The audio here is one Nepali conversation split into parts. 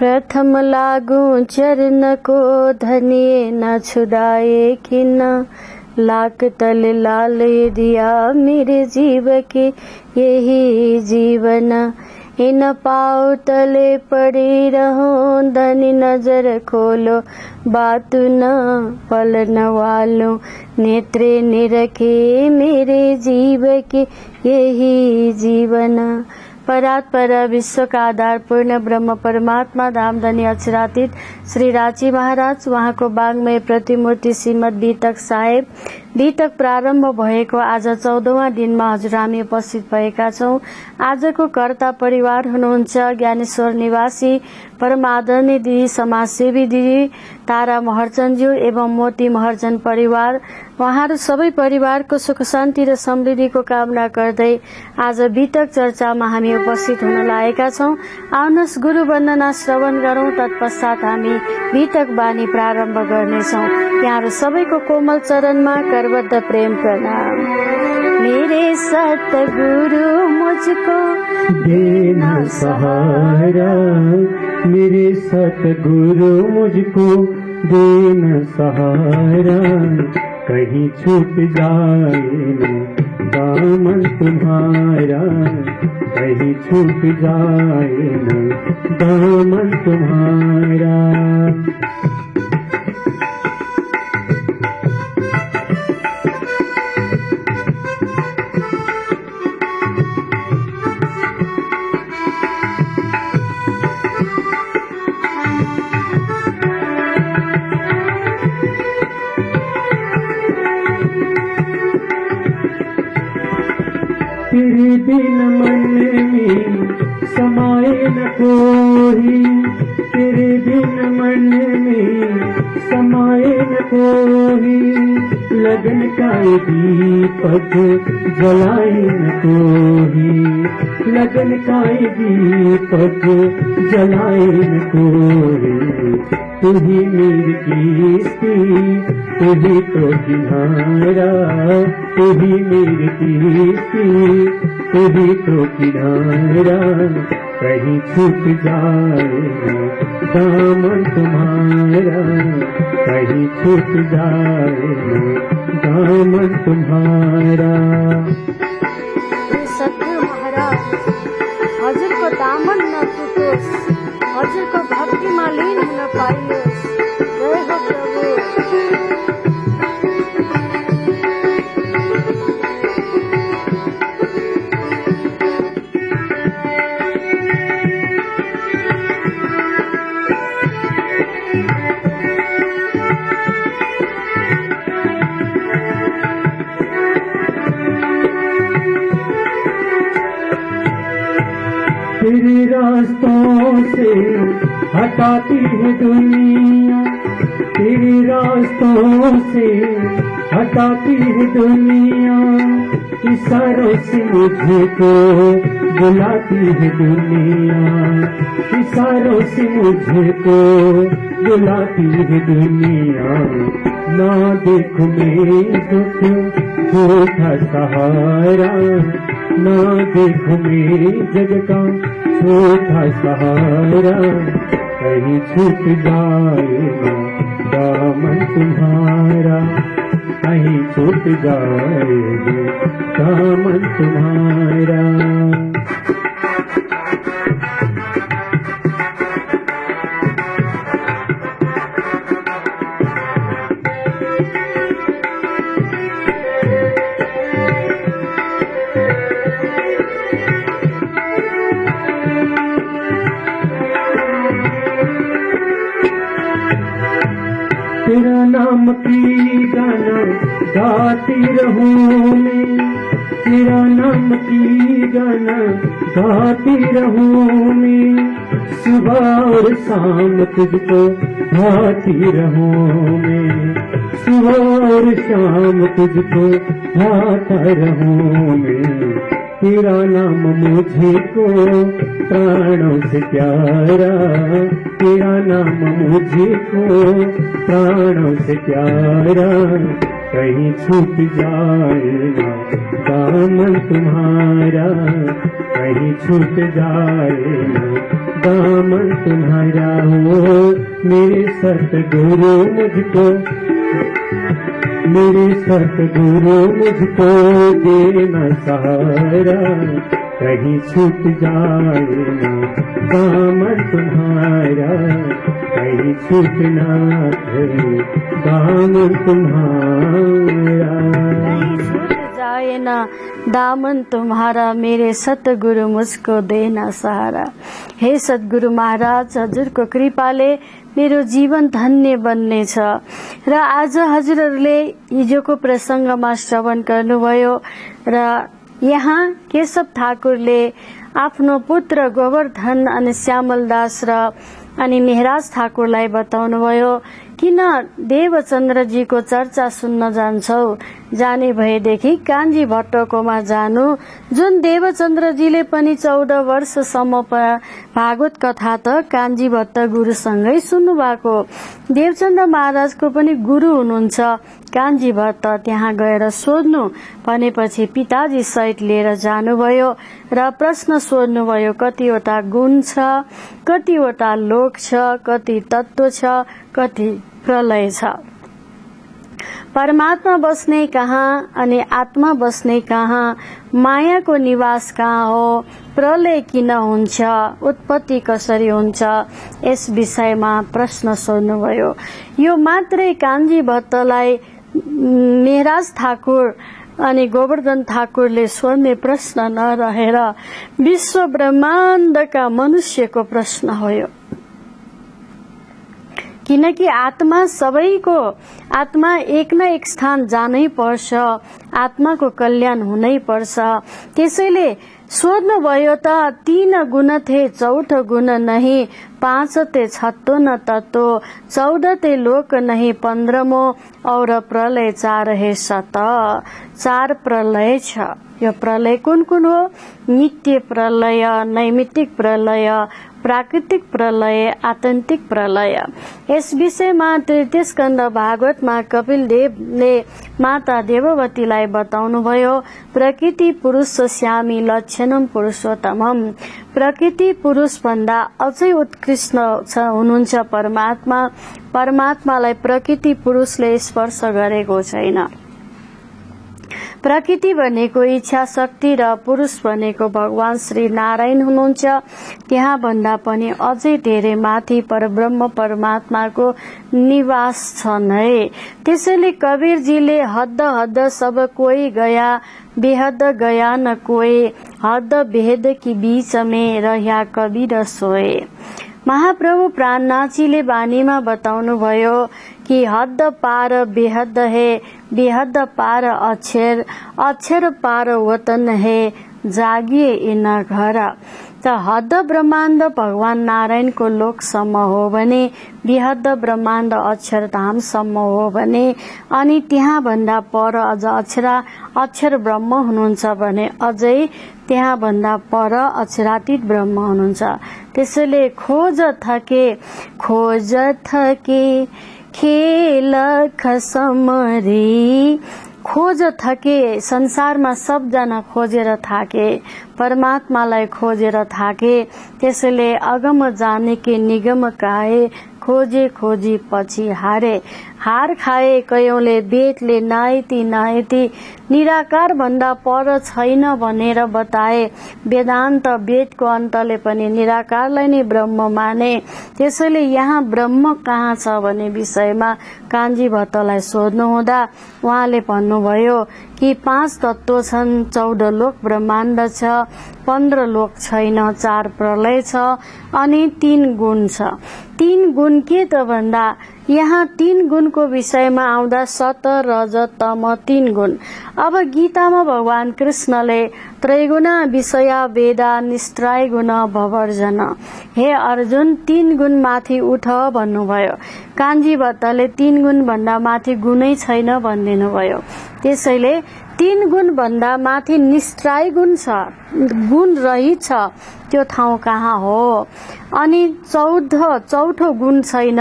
प्रथम लागू चरण को धनिए न छुड़ाए खिन लाख तल लाल दिया मेरे जीव के यही जीवन इन पाँव तले पड़ी रहूं धनी नजर खोलो बात न पलन वालों नेत्रे निरखे मेरे जीव के यही जीवन। परात्पर विश्व का आधार पूर्ण ब्रह्म परमात्मा धाम धनी अक्षरातीत श्री राची महाराज उहाँको वाङ्मय प्रतिमूर्ति श्रीमद् बीतक साहेब बीतक प्रारम्भ भएको आज 14वां दिनमा हजुर हामी उपस्थित भएका छौं। आजको कर्ता परिवार हुनुहुन्छ ज्ञानेश्वर निवासी परम आदरणीय दिदी समाजसेवी दिदी तारा महर्जनज्यू एवं मोती महर्जन परिवार। उहाँहरू सबै परिवारको सुख शान्ति र समृद्धिको कामना गर्दै आज बीतक चर्चामा हामी उपस्थित हुन लागेका छौं। आउनुहोस् गुरु वन्दना श्रवण गरौं, तत्पश्चात हामी बीतक बानी प्रारम्भ गर्नेछौं। यहाँहरू सबैको कोमल चरणमा करबद्ध प्रेम प्रणाम। मेरे सतगुरु मुझको देना सहारा, मेरे सतगुरु मुझको देना सहारा, कहीं छूट जाए न दामन तुम्हारा, कहीं छूट जाए न दामन तुम्हारा। तेरे बिन मन में समाए न कोई, तेरे बिन मन में समाए न कोई, लगन का दीपक जलाए न कोई, लगन का दीपक जलाए न कोई। तू ही मेरी किस्ती, तू ही तो किनारा, तू ही मेरी किस्ती, तू ही तो किनारा, कहीं छूट जाए दामन तुम्हारा, कहीं छूट जाए दामन तुम्हारा। सतगुरु महाराज हजुरको दामन नटुटोस्, हजुरको भक्तिमा लीन हुन पाइयोस्। जय हो प्रभु। तेरे रास्तों से हटाती है दुनिया, तेरे रास्तों से हटाती है दुनिया, इशारों से मुझको बुलाती है दुनिया, इशारों से मुझको बुलाती है दुनिया। ना देखो मेरे दुख झूठा सहारा, ना देखो मेरे जग का झूठा सहारा, कहीं छूट जाएगा दामन तुम्हारा, कहीं छूट जाएगा दामन तुम्हारा। तेरा नाम की गाना गाती रहूं मैं, तेरा नाम की गाना गाती रहूं मैं, सुबह और शाम तुझको भाती रहूं मैं, सुबह और शाम तुझको भाता रहूं मैं। तेरा नाम मुझे को प्राणों से प्यारा, तेरा नाम मुझे को प्राणों से प्यारा, कहीं छूट जाएगा दामन तुम्हारा, कहीं छूट जाए न दामन तुम्हारा हो। मेरे सतगुरु मुझको देना सहारा, कहीं छूट जाए न दामन तुम्हारा, कहीं छूट ना दामन तुम्हारा। जाए ना दामन तुम्हारा, मेरे सतगुरु मुझको देना सहारा। हे सद्गुरु महाराज, हजुरको कृपाले मेरो जीवन धन्य बन्नेछ। र आज हजुरहरूले हिजोको प्रसंगमा श्रवण गर्नुभयो र यहाँ केशव ठाकुरले आफ्नो पुत्र गोवर्धन अनि श्यामल दास र अनि मेहराज ठाकुरलाई बताउनुभयो, किन देवचन्द्रजीको चर्चा सुन्न जान्छौ, जाने भएदेखि कान्छी भट्टकोमा जानु, जुन देवचन्द्रजीले पनि 14 वर्षसम्म भागवत कथा त कान्छी भट्ट गुरुसँगै सुन्नु भएको। देवचन्द्र महाराजको पनि गुरु हुनुहुन्छ कान्छी भट्ट, त्यहाँ गएर सोध्नु भनेपछि पिताजी सहित लिएर जानुभयो र प्रश्न सोध्नुभयो, कतिवटा गुण छ, कतिवटा लोक छ, कति तत्व छ, कति प्रलय छ, परमात्मा बस्ने कहाँ अनि आत्मा बस्ने कहाँ, मायाको निवास कहाँ हो, प्रलय किन हुन्छ, उत्पत्ति कसरी हुन्छ, यस विषयमा प्रश्न सोध्नुभयो। यो मात्रै कान्छी भट्टलाई मेहराज ठाकुर अनि गोवर्धन ठाकुरले सोध्ने प्रश्न नरहेर विश्व ब्रह्माण्डका मनुष्यको प्रश्न हो यो। किनकि आत्मा सबैको, आत्मा एक न एक स्थान जानै पर्छ, आत्माको कल्याण हुनै पर्छ। त्यसैले सोध्नुभयो त 3 गुण थे 14 गुण नहीं, 5 ते 6 न तत्व, 14 ते लोक नहीं 15मो, और प्रलय 4 है सत। 4 प्रलय छ। यो प्रलय कुन कुन हो? नित्य प्रलय, नैमित्तिक प्रलय, प्राकृतिक प्रलय, आत्यन्तिक प्रलय। यस विषयमा तृतीय स्कन्द भागवतमा कपिल देवले माता देववतीलाई बताउनुभयो, प्रकृति पुरुष श्यामी लक्षणम पुरुषोत्तमम। प्रकृति पुरुष भन्दा अझै उत्कृष्ट हुनुहुन्छ परमात्मा। परमात्मालाई प्रकृति पुरुषले स्पर्श गरेको छैन। प्रकृति भनेको इच्छा शक्ति र पुरुष भनेको भगवान श्री नारायण हुनुहुन्छ। त्यहाँ भन्दा पनि अझै धेरै माथि परब्रह्म परमात्माको निवास छन् है। त्यसैले कबीरजीले हद हद सब कोई गया, बेहद गया न कोई, हद बेहद की बीच में रह्या कबीर सोए। महाप्रभु प्राणनाथजीले वाणीमा बताउनु भयो कि हद पार बेहद है, बेहद पार अक्षर, अक्षर पार वतन है, जागिए इन घर। त हद ब्रह्माण्ड भगवान नारायणको लोकसम्म हो भने, बेहद ब्रह्माण्ड अक्षरधामसम्म हो भने, अनि त्यहाँ भन्दा पर अझ अक्षर ब्रह्म हुनुहुन्छ भने अझै त्यहाँ भन्दा पर अक्षरातीत ब्रह्म हुनुहुन्छ। त्यसैले खोज थके खेल खसमरी, खोज थके, संसारमा सबजना खोजेर थाके, परमात्मालाई खोजेर थाके। त्यसैले अगम जाने के निगम काए, खोजे खोजी पछि हारे। हार खाए कयौंले वेदले नायती नायती, निराकार भन्दा पर छैन भनेर बताए। वेदान्त वेदको अन्तले पनि निराकारलाई नै ब्रह्म माने। त्यसैले यहाँ ब्रह्म कहाँ छ भन्ने विषयमा कान्छी भट्टलाई सोध्नु हुँदा उहाँले भन्नुभयो कि 5 तत्व छन्, 14 लोक ब्रह्माण्ड छ, 15 लोक छैन, 4 प्रलय छ, अनि 3 गुण छ। 3 गुण के त भन्दा यहाँ 3 गुणको विषयमा आउँदा सत रज तम 3 गुण। अब गीतामा भगवान कृष्णले त्रैगुण विषया वेदा निस्त्राय गुण भवर्जन, हे अर्जुन 3 गुण माथि उठ भन्नुभयो। कान्छी भट्टले 3 गुण भन्दा माथि गुणै छैन भनिदिनु भयो। त्यसैले 3 गुण भन्दा माथि निस्त्राय गुण छ, गुण रहित छ, त्यो ठाउँ कहाँ हो? अनि 14 गुण छैन।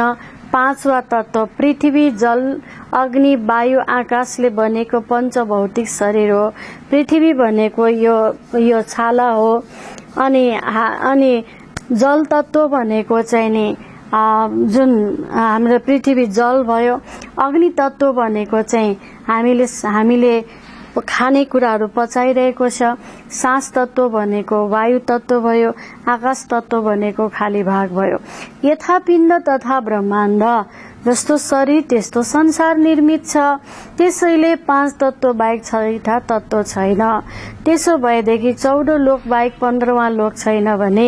5वां तत्व पृथ्वी जल अग्नि वायु आकाशले बनेको पञ्चभौतिक शरीर हो। पृथ्वी भनेको यो छाला हो, अनि जल तत्व भनेको चाहिँ नि जुन हाम्रो पृथ्वी जल भयो, अग्नि तत्व भनेको चाहिँ हामीले खानेकुराहरू पचाइरहेको छ, सास तत्व भनेको वायु तत्व भयो, आकाश तत्व भनेको खाली भाग भयो। यथा पिण्ड तथा ब्रह्माण्ड, जस्तो शरीर त्यस्तो संसार निर्मित छ। त्यसैले 5 तत्व बाहेक 6 तत्व छैन। त्यसो भएदेखि 14 लोक बाहेक 15वां लोक छैन भने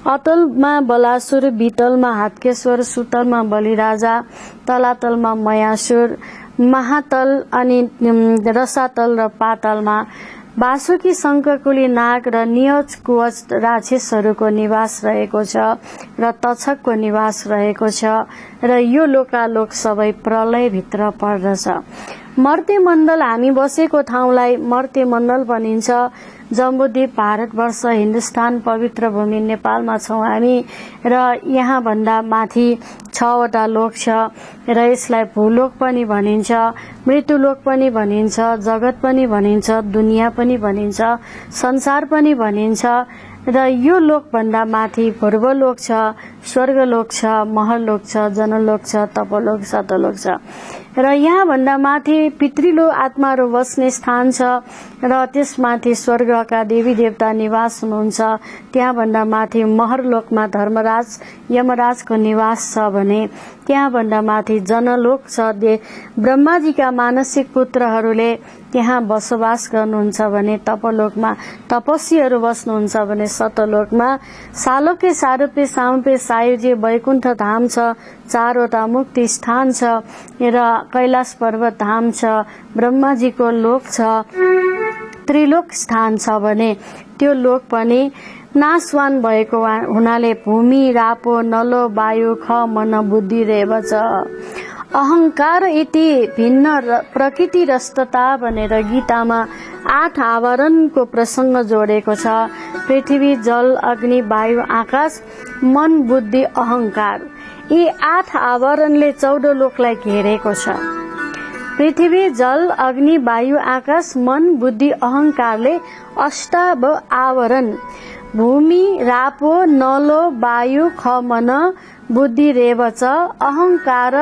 अतलमा बलासुर, बीतलमा हात्केश्वर, सुतलमा बलिराजा, तलातलमा मयासुर, महातल अनि रसातल र पातालमा वासुकी, शङ्खकुली, नाग र नियज कुवच राक्षसहरूको निवास रहेको छ र तक्षकको निवास रहेको छ र यो लोकालोक सबै प्रलयभित्र पर्दछ। मर्त्यमण्डल, हामी बसेको ठाउँलाई मर्त्यमण्डल भनिन्छ। जम्बूद्वीप भारतवर्ष, हिन्दुस्तान, पवित्र भूमि नेपालमा छौं हामी र यहाँ भन्दा माथि 6वटा लोक छ र यसलाई भूलोक पनि भनिन्छ, मृत्युलोक पनि भनिन्छ, जगत पनि भनिन्छ, दुनिया पनि भनिन्छ, संसार पनि भनिन्छ र यो लोक भन्दा माथि पूर्वलोक छ, स्वर्गलोक छ, महलोक छ, जनलोक छ, तपलोक, सतलोक छ र यहाँ भन्दा माथि पितृलोक आत्माहरू बस्ने स्थान छ र त्यसमाथि स्वर्गका देवी देवता निवास हुनुहुन्छ। त्यहाँ भन्दा माथि महरलोकमा धर्मराज यमराजको निवास छ भने त्यहाँ भन्दा माथि जनलोक छ। ब्रह्माजीका मानसिक पुत्रहरूले त्यहाँ बसोबास गर्नुहुन्छ भने तपलोकमा तपस्वीहरू बस्नुहुन्छ भने सतलोकमा सालोके, सारूपे, सामुपे, सायुज्य, वैकुण्ठ धाम छ, 4वटा मुक्ति स्थान छ र कैलाश पर्वत धाम छ, ब्रह्माजीको लोक छ, त्रिलोक स्थान छ भने त्यो लोक पनि नाशवान भएको हुनाले भूमि, रापो, नलो, वायु, ख, मन, बुद्धि रेव छ। अहंकार इति भिन्न प्रकृति रस्तता भनेर गीतामा 8 आवरणको प्रसंग जोडेको छ। पृथ्वी, जल, अग्नि, वायु, आकाश, मन, बुद्धि, अहंकार, यी 8 आवरणले 14 लोकलाई घेरेको छ। पृथ्वी, जल, अग्नि, वायु, आकाश, मन, बुद्धि, अहंकारले अष्टाव आवरण भूमि, रापो, नलो, वायु, ख, मन, बुद्धि रेव च, अहंकार,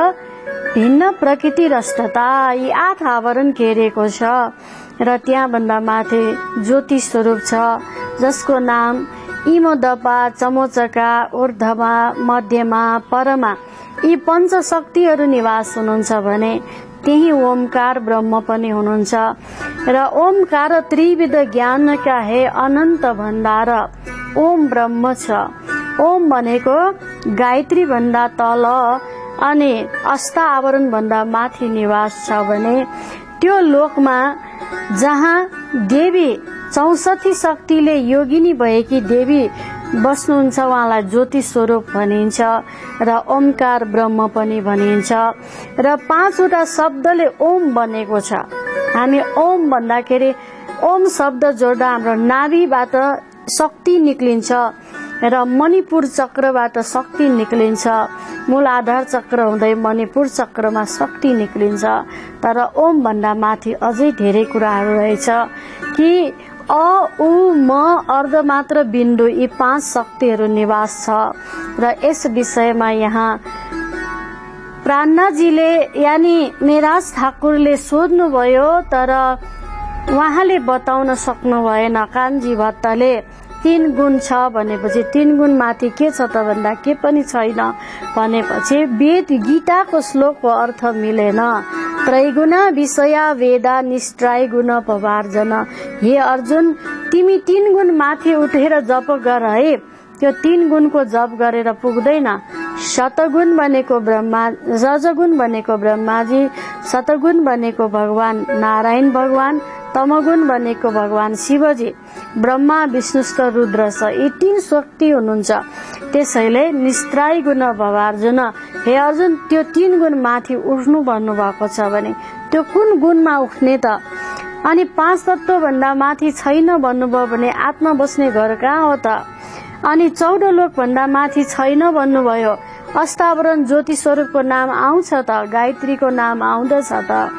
भिन्न प्रकृति रष्टता, यी 8 आवरण घेरेको छ र त्यहाँ भन्दा माथि ज्योति स्वरूप छ जसको नाम इमोदपा, चमोचका, ऊर्ध्वमा, मध्यमा, परमा यी पंच शक्तिहरू निवास हुनुहुन्छ भने त्यही ओमकार ब्रह्म पनि हुनुहुन्छ र ओमकार त्रिविध ज्ञानका हे अनन्त भण्डार ओम ब्रह्म छ। ओम भनेको गायत्री भन्दा तल अनि अष्ट आवरण भन्दा माथि निवास छ भने त्यो लोकमा जहाँ देवी 64 शक्तिले योगिनी भएकी देवी बस्नुहुन्छ उहाँलाई ज्योति स्वरूप भनिन्छ र ओमकार ब्रह्म पनि भनिन्छ र 5वटा शब्दले ओम बनेको छ। हामी ओम भन्दाखेरि ओम शब्द जोड्दा हाम्रो नाभिबाट शक्ति निक्लिन्छ र मणिपुर चक्रबाट शक्ति निक्लिन्छ, मूलाधार चक्र हुँदै मणिपुर चक्रमा शक्ति निक्लिन्छ। तर ओम भन्दा माथि अझै धेरै कुराहरू रहेछ कि अ, उ, म, अर्धमात्र बिन्दु यी 5 शक्तिहरू निवास छ र यस विषयमा यहाँ प्राणनाजीले यानी निराज ठाकुरले सोध्नुभयो तर उहाँले बताउन सक्नु भएन। कानजी भट्टले 3 गुण छ भनेपछि 3 गुण माथि के छ त भन्दा के पनि छैन भनेपछि वेद गीताको श्लोकको अर्थ मिलेन। त्रैगुणा विषया वेदा निष्ठाय गुण पवार्जन, हे अर्जुन तिमी 3 गुण माथि उठेर जप गर है। त्यो 3 गुणको जप गरेर पुग्दैन। शतगुण भनेको ब्रह्मा, रजगुण भनेको ब्रह्माजी, शतगुण भनेको भगवान नारायण भगवान, तमगुण भनेको भगवान शिवजी, ब्रह्मा विष्णुस्त रुद्र छ। यी 3 शक्ति हुनुहुन्छ। त्यसैले निस्त्राय गुण भवार्जुन, हे अर्जुन त्यो 3 गुण माथि उठ्नु भन्नुभएको छ भने त्यो कुन गुणमा उठ्ने त? अनि 5 तत्व भन्दा माथि छैन भन्नुभयो भने आत्मा बस्ने घर कहाँ हो त? अनि 14 लोक भन्दा माथि छैन भन्नुभयो। अष्टावरण ज्योति स्वरूपको नाम आउँछ त, गायत्रीको नाम आउँदछ त।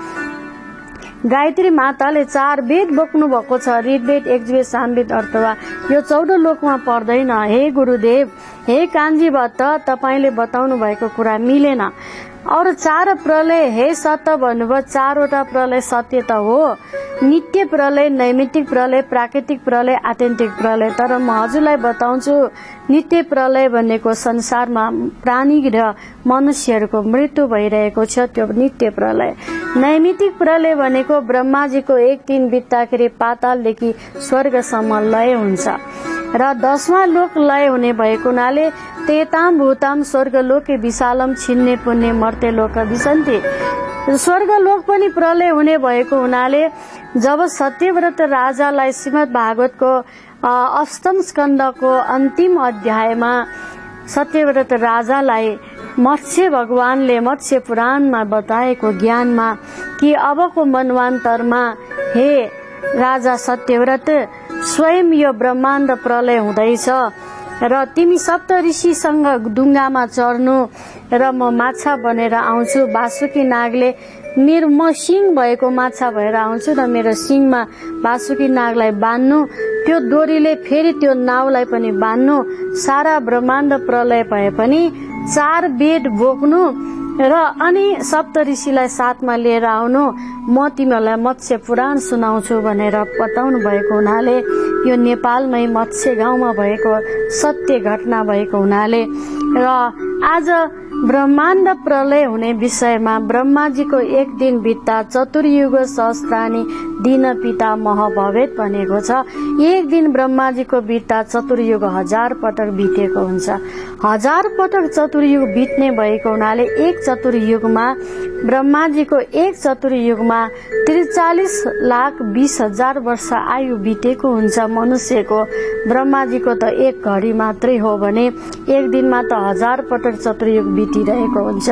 गायत्री माताले 4 वेद बोक्नु भएको छ, ऋग्वेद, यजुर्वेद, सामवेद अथवा यो 14 लोकमा पर्दैन। हे गुरुदेव, हे कान्छी भट्ट, तपाईले बताउनु भएको कुरा मिलेन। और 4 प्रलय हे सत्य भन्नुभयो। 4 वटा प्रलय सत्य त हो, नित्य प्रलय, नैमित्तिक प्रलय, प्राकृतिक प्रलय, आत्यन्तिक प्रलय। तर म हजुरलाई बताउँछु नित्य प्रलय भनेको संसारमा प्राणी र मनुष्यहरूको मृत्यु भइरहेको छ, त्यो नित्य प्रलय। नैमित्तिक प्रलय भनेको ब्रह्माजीको एक दिन बित्दाखेरि पातालदेखि स्वर्गसम्म लय हुन्छ र 10वां लोक लय हुने भएको हुनाले तेताम भूताम स्वर्गलोके विशालम छिन्ने पुण्य मर्ते लोक विसन्ति। स्वर्गलोक पनि प्रलय हुने भएको हुनाले जब सत्यव्रत राजालाई श्रीमद् भागवतको अष्टम स्कन्धको अन्तिम अध्यायमा सत्यव्रत राजालाई मत्स्य भगवानले मत्स्य पुराणमा बताएको ज्ञानमा कि अबको मनवान्तरमा हे राजा सत्यव्रत, स्वयं यो ब्रह्माण्ड प्रलय हुँदैछ र तिमी सप्त ऋषिसँग डुङ्गामा चढ्नु र म माछा बनेर आउँछु। वासुकी नागले म सिंह भएको माछा भएर आउँछु र मेरो सिंहमा वासुकी नागलाई बान्नु, त्यो डोरीले फेरि त्यो नाउलाई पनि बान्नु। सारा ब्रह्माण्ड प्रलय भए पनि 4 वेद बोक्नु र अनि सप्त ऋषिलाई साथमा लिएर आउनु, म तिमीहरूलाई मत्स्य पुराण सुनाउँछु भनेर बताउनु भएको हुनाले यो नेपालमै मत्स्य गाउँमा भएको सत्य घटना भएको हुनाले र आज ब्रह्माण्ड प्रलय हुने विषयमा ब्रह्माजीको एक दिन बित्दा चतुर्युग सहस्रानी दिन पिता मह भवेत भनेको छ। एक दिन ब्रह्माजीको बित्दा चतुर्युग 1000 पटक बितेको हुन्छ। 1000 पटक चतुर्युग बित्ने भएको हुनाले एक चतुर्युगमा ब्रह्माजीको एक चतुर्युगमा 43,20,000 वर्ष आयु बितेको हुन्छ मनुष्यको। ब्रह्माजीको त एक घडी मात्रै हो भने एक दिनमा त 1000 पटक चतुर्युग बितिरहेको हुन्छ।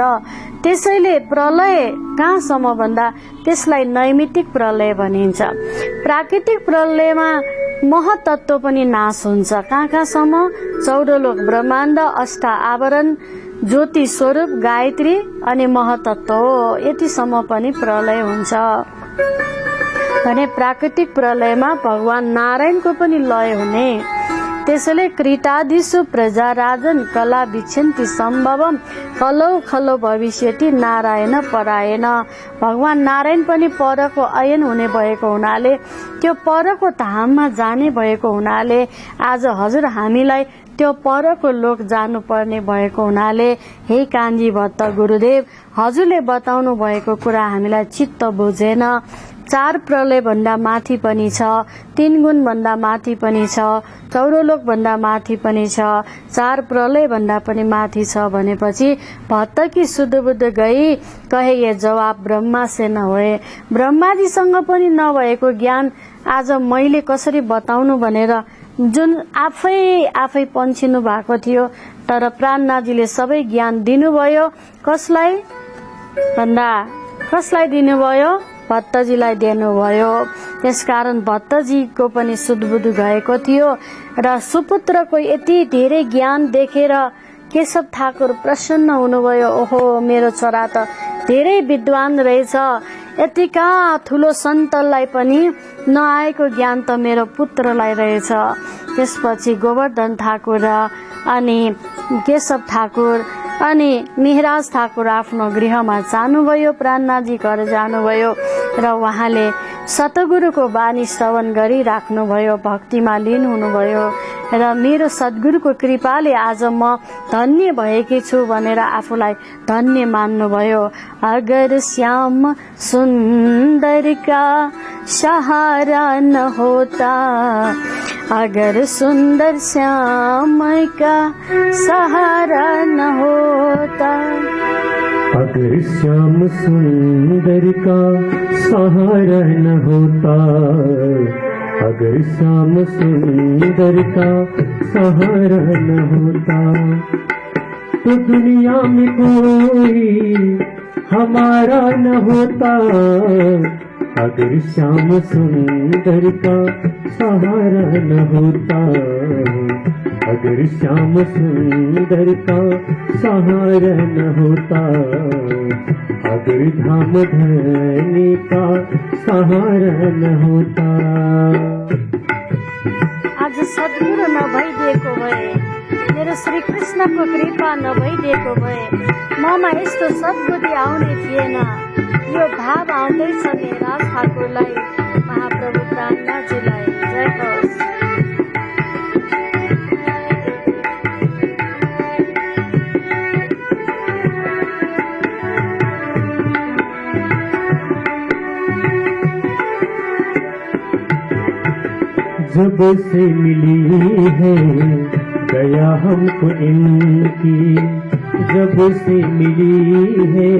त्यसैले प्रलय कहाँसम्म भन्दा त्यसलाई नैमित्तिक प्रलय भनिन्छ। प्राकृतिक प्रलयमा महतत्व पनि नाश हुन्छ। कहाँसम्म? 14 लोक ब्रह्माण्ड, 8 आवरण, ज्योति स्वरूप, गायत्री अनि महतत्व हो, यतिसम्म पनि प्रलय हुन्छ भने प्राकृतिक प्रलयमा भगवान नारायणको पनि लय हुने। त्यसैले कृतादिषु प्रजा राजन कला विच्छन्ति सम्भवम कलौ खलो भविष्यति नारायण परायण। भगवान नारायण पनि परको अयन हुने भएको हुनाले त्यो परको धाममा जाने भएको हुनाले आज हजुर हामीलाई त्यो परको लोक जानुपर्ने भएको हुनाले हे कान्छी भट्ट गुरुदेव, हजुरले बताउनु भएको कुरा हामीलाई चित्त बुझेन। 4 प्रलय भन्दा माथि पनि छ, 3 गुण भन्दा माथि पनि छ, 14 लोक भन्दा माथि पनि छ, 4 प्रलय भन्दा पनि माथि छ भनेपछि भट्ट की शुद्ध बुद्ध गई कहे ये जवाब ब्रह्मा से न होए। ब्रह्माजीसँग पनि नभएको ज्ञान आज मैले कसरी बताउनु भनेर जुन आफै पन्छिनु भएको थियो, तर प्राणनाथजीले सबै ज्ञान दिनुभयो। कसलाई भन्दा कसलाई दिनुभयो? भट्टजीलाई दिनुभयो। त्यसकारण भट्टजीको पनि सुदबुद गएको थियो र सुपुत्रको यति धेरै ज्ञान देखेर केशव ठाकुर प्रसन्न हुनुभयो। ओहो, मेरो छोरा त धेरै विद्वान रहेछ, यतिका ठुलो सन्तलाई पनि नआएको ज्ञान त मेरो पुत्रलाई रहेछ। त्यसपछि गोवर्धन ठाकुर अनि केशव ठाकुर अनि मिहराज ठाकुर आफ्नो गृहमा जानुभयो, प्राणनाथजी घर जानुभयो र उहाँले सतगुरुको बानी श्रवण गरिराख्नुभयो, भक्तिमा लीन हुनुभयो र मेरो सद्गुरुको कृपाले आज म धन्य भएकी छु भनेर आफूलाई धन्य मान्नुभयो। अगर श्याम सुन्दर का सहारा न होता, अगर सुंदर श्याम का सहारा न होता, अगर श्याम सुंदर का सहारा न होता, अगर श्याम सुंदर का सहारा न होता, तो दुनिया में कोई हमारा न होता। अगर श्याम सुंदर का सहारा न होता, अगर श्याम सुंदर का सहारा न होता, अगर धाम धनी का सहारा न होता। आज सद्गुरु नभइदिएको भए, मेरो श्री कृष्णको कृपा नभइदिएको भए ममा यस्तो सद्बुद्धि आउने थिएन। यो भाव आउँदैछ मेरा ठाकुरलाई, महाप्रभु प्राणनाथजीलाई। जय होस्। जब से मिली है दया हमको इनकी, जब से मिली है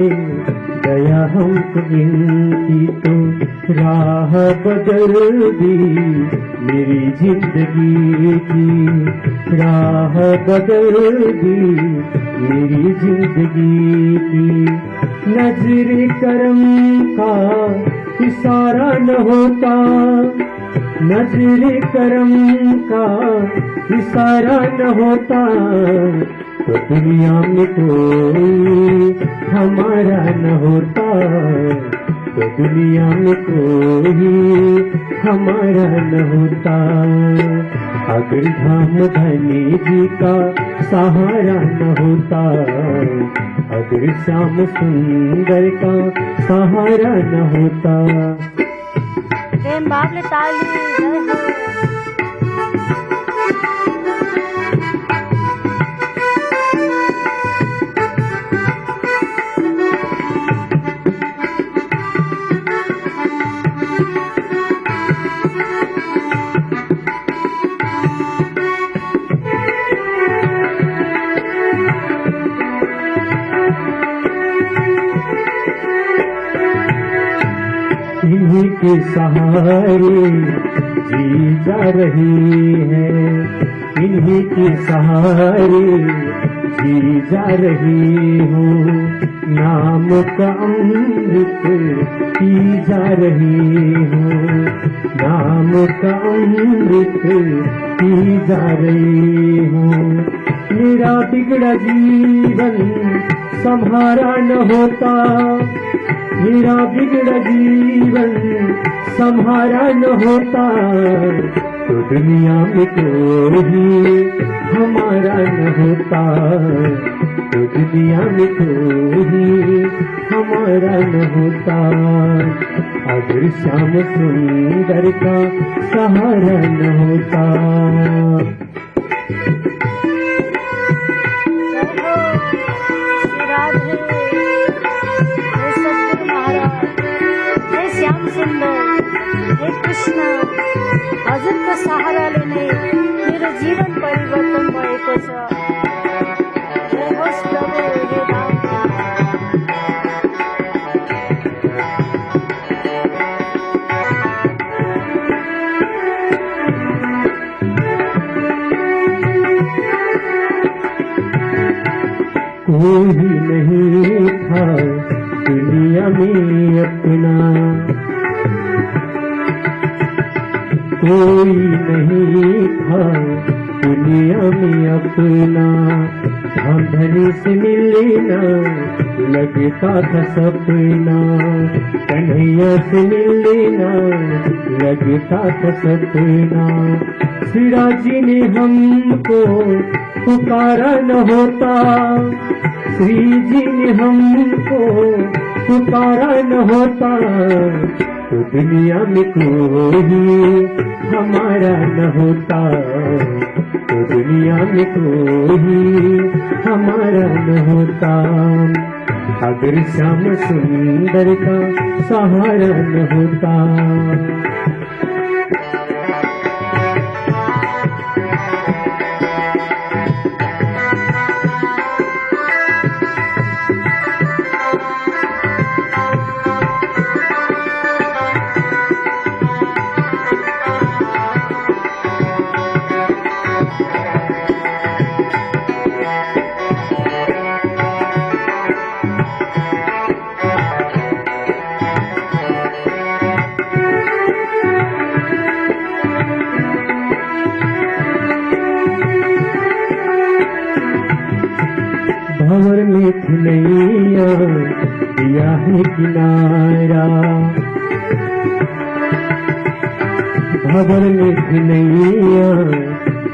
दया हमको इनकी, तो राह बदल दी मेरी जिंदगी की, राह बदल दी मेरी जिंदगी की। नजर करम का इशारा न होता, नजर करम का इशारा न होता, तो दुनिया में कोई हमारा न होता, तो दुनिया में कोई हमारा न होता। अगर धाम धनी जी का सहारा न होता, अगर श्याम सुंदर का सहारा न होता। प्रेम भावले ताली। जय हो। इन्हीं के सहारे जी जा रही है, इन्हीं के सहारे जी जा रही हूँ। नाम का अमृत पी जा रही हूँ, नाम का अमृत पी जा रही हूँ। मेरा बिगड़ा जीवन संभारा न होता, मेरा बिगड़ा जीवन संभारा न होता, तो दुनिया में कोई हमारा न होता, तो दुनिया में कोई हमारा न होता। अगर श्याम सुंदर का सहारा न होता। हे कृष्ण, हजुरको सहाराले नै मेरो जीवन परिवर्तन भएको छ। जय होस् प्रभु, हे धाम। कोई नहीं था दुनिया में अपना, कोई नहीं था दुनिया में अपना। हम धनी से मिलना लगता था सपना, कन्हैया से मिलना लगता था सपना। सिरा जी ने हमको पुकारा न होता, श्री जी ने हमको पुकारा न होता, तो दुनिया में कोई हमारा न होता, तो दुनिया में कोई हमारा न होता। अगर श्याम सुंदर का सहारा न होता। भंवर में थी नैया दिया है किनारा, भंवर में थी नैया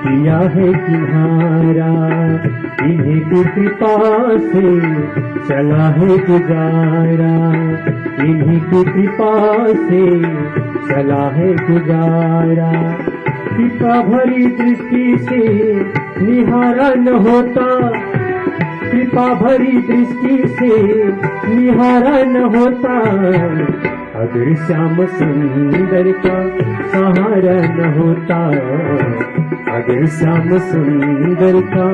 दिया है किनारा, इन्हीं की कृपा से चला है गुजारा, इन्हीं की कृपा से चला है गुजारा। कृपा भरी दृष्टि से निहारा न होता, कृपा भरी दृष्टि से निहारा न होता, अगर श्याम सुंदर का सहारा न होता, अगर श्याम सुंदर का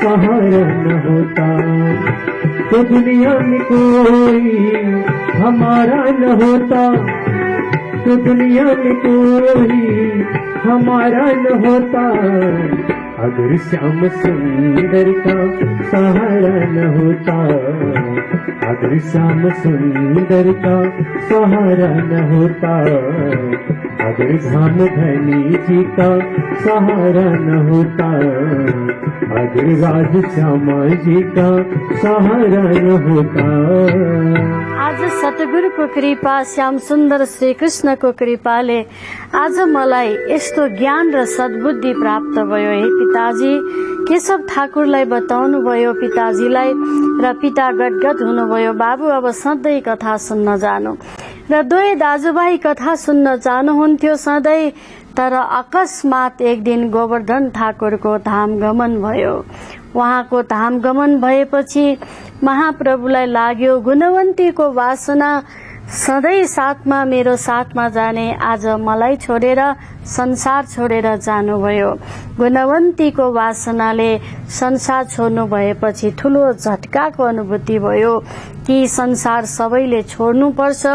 सहारा न होता, तो दुनिया में कोई हमारा न होता, तो दुनिया में कोई हमारा न होता, अगर श्याम सुंदर का सहारा न होता, अगर श्याम सुंदर का सहारा न होता, अगर धाम धनी जी का सहारा न होता, अगर राज श्यामा जी का सहारा न होता। आज सतगुरुको कृपा, श्याम सुन्दर श्री कृष्णको कृपाले आज मलाई यस्तो ज्ञान र सद्बुद्धि प्राप्त भयो। हे पिताजी, केशव ठाकुरलाई बताउनु भयो पिताजीलाई, र पिता गदगद हुनुभयो। बाबु अब सधैँ कथा सुन्न जानु, र दुवै दाजुभाइ कथा सुन्न जानुहुन्थ्यो सधैँ। तर अकस्मात एक दिन गोवर्धन ठाकुरको धाम गमन भयो। उहाँको धाम गमन भएपछि महाप्रभुलाई लाग्यो गुणवन्तीको वासना सधैँ साथमा, मेरो साथमा जाने आज मलाई छोडेर संसार छोडेर जानुभयो। गुणवन्तीको वासनाले संसार छोड्नु भएपछि ठूलो झट्काको अनुभूति भयो कि संसार सबैले छोड्नुपर्छ।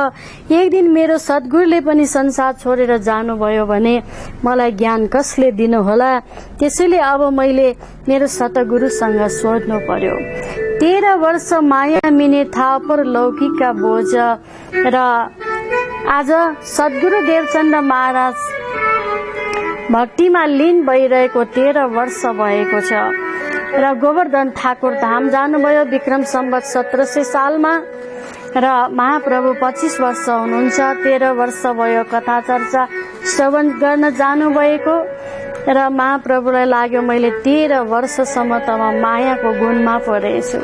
एक दिन मेरो सद्गुरुले पनि संसार छोडेर जानुभयो भने मलाई ज्ञान कसले दिनुहोला। त्यसैले अब मैले मेरो सतगुरुसँग सोध्नु पर्यो। 13 वर्ष माया मिने थापर लौकिकका बोझ, र आज सद्गुरु देवचन्द्र महाराज भक्तिमा लीन भइरहेको 13 वर्ष भएको छ, र गोवर्धन ठाकुर धाम जानुभयो विक्रम सम्वत 1700 सालमा, र महाप्रभु 25 वर्ष हुनुहुन्छ। 13 वर्ष भयो कथा चर्चा श्रवण गर्न जानुभएको, र महाप्रभुलाई लाग्यो मैले 13 वर्षसम्म त म मायाको गुणमा परेछु।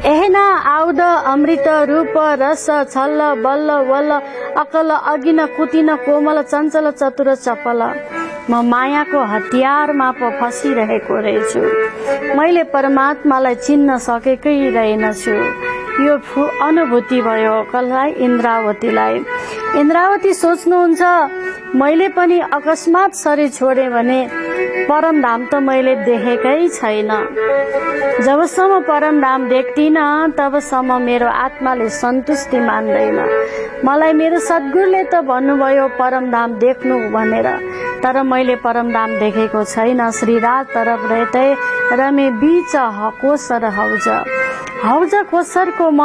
एहेना आउद अमृत रूप रस छल्ल बल्ल वल्ल अकल अगिन कुतिन कोमल चञ्चल चतुर चपल, म मायाको हतियारमा पो फसिरहेको रहेछु। मैले परमात्मालाई चिन्न सकेकै रहेनछु। यो अनुभूति भयो कसलाई? इन्द्रावतीलाई। इन्द्रावती सोच्नुहुन्छ मैले पनि अकस्मात शरीर छोडे भने परमधाम त मैले देखेकै छैन। जबसम्म परमधाम देख्दिन तबसम्म मेरो आत्माले सन्तुष्टि मान्दैन। मलाई मेरो सद्गुरुले त भन्नुभयो परमधाम देख्नु भनेर, तर मैले परमधाम देखेको छैन। श्री राज तरफ रहते रमे बीच कोसर हौज, हौज कोसरको म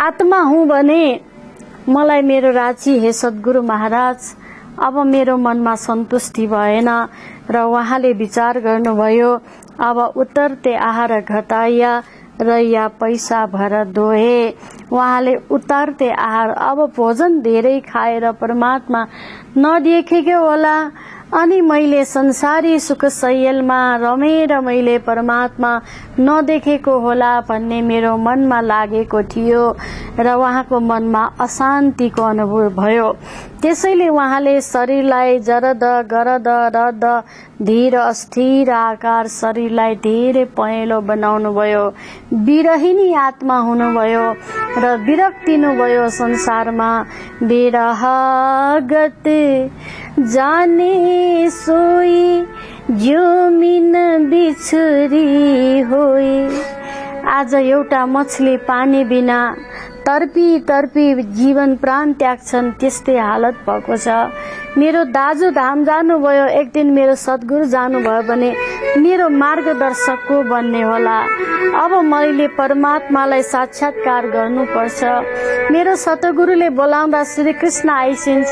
आत्मा हुँ भने मलाई मेरो राजी हे सद्गुरु महाराज अब मेरो मनमा सन्तुष्टि भएन, र उहाँले विचार गर्नुभयो अब उतरते आहार घटाइया र या पैसा भर दोहे। उहाँले उतरते आहार, अब भोजन धेरै खाएर परमात्मा नदेखेको होला, अनि मैले संसारी सुख सयलमा रमेर मैले परमात्मा नदेखेको होला भन्ने मेरो मनमा लागेको थियो, र उहाँको मनमा अशान्तिको अनुभव भयो। त्यसैले उहाँले शरीरलाई जरद गरद रद धीर अस्थिर आकार शरीरलाई धेरै पहेँलो बनाउनु भयो। विरहिनी आत्मा हुनुभयो र विरक्तिनुभयो संसारमा। विरह गत जाने सोई जो मिन बिछुरी होई। आज एउटा मछली पानी बिना तर्पी तर्पी जीवन प्राण त्याग्छन्, त्यस्तै हालत भएको छ। मेरो दाजु धाम जानुभयो, एक दिन मेरो सद्गुरु जानुभयो भने मेरो मार्गदर्शक को बन्ने होला। अब मैले परमात्मालाई साक्षात्कार गर्नुपर्छ। मेरो सतगुरुले बोलाउँदा श्री कृष्ण आइसिन्छ।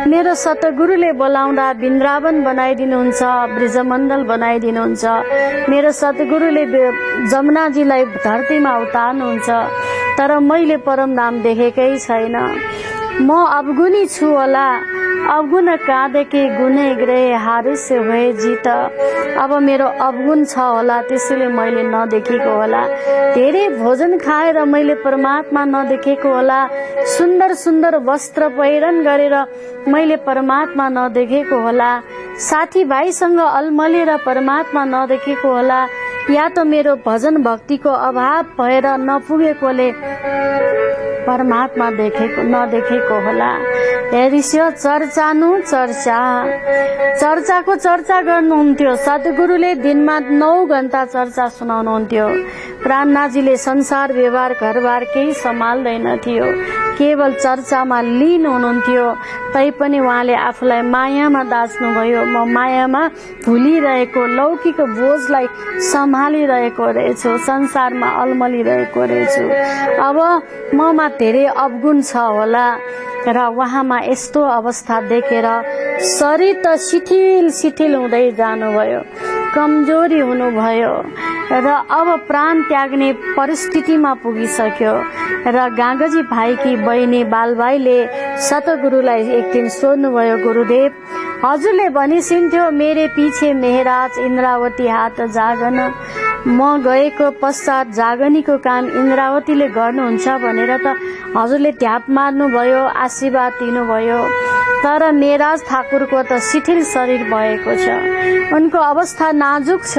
मेरो सतगुरुले बोलाउँदा वृन्दावन बनाइदिनुहुन्छ, ब्रजमण्डल बनाइदिनुहुन्छ। मेरो सतगुरुले जमुनाजीलाई धरतीमा उतार्नुहुन्छ, तर मैले परमधाम देखेकै छैन। म अवगुणी छु होला, अवगुण काँदेके गुणे ग्रहे हारिस्य भए जित। अब मेरो अवगुण छ होला, त्यसैले मैले नदेखेको होला। धेरै भोजन खाएर मैले परमात्मा नदेखेको होला। सुन्दर सुन्दर वस्त्र पहिरन गरेर मैले परमात्मा नदेखेको होला। साथीभाइसँग अल्मलेर परमात्मा नदेखेको होला, या त मेरो भजन भक्तिको अभाव भएर नपुगेकोले परमात्मा नदेखेको होला। हेरिस्यो चर्चानु चर्चाको चर्चा गर्नुहुन्थ्यो। सद्गुरुले दिनमा 9 घण्टा चर्चा सुनाउनुहुन्थ्यो। प्राणनाथजीले संसार व्यवहार घरबार केही सम्हाल्दैन थियो, केवल चर्चामा लीन हुनुहुन्थ्यो। तैपनि उहाँले आफूलाई मायामा दाच्नुभयो। म मायामा भुलिरहेको लौकिक बोझलाई सम्हालिरहेको रहेछु, संसारमा अल्मलिरहेको रहेछु। अब ममा धेरै अवगुण छ होला र उहाँमा यस्तो अवस्था देखेर शरीर त शिथिल हुँदै जानुभयो, कमजोरी हुनुभयो र अब प्राण त्याग्ने परिस्थितिमा पुगिसक्यो। र गांगजी भाइकी बहिनी बालभाइले सतगुरुलाई एक दिन सोध्नुभयो, गुरुदेव हजुरले भनिसिन्थ्यो मेरे पीछे मेहराज इन्द्रावती हात जागन। म गएको पश्चात जागनीको काम इन्द्रावतीले गर्नुहुन्छ भनेर त हजुरले ढ्याप मार्नुभयो, आशीर्वाद दिनुभयो। तर मेहराज ठाकुरको त शिथिल शरीर भएको छ, उनको अवस्था नाजुक छ,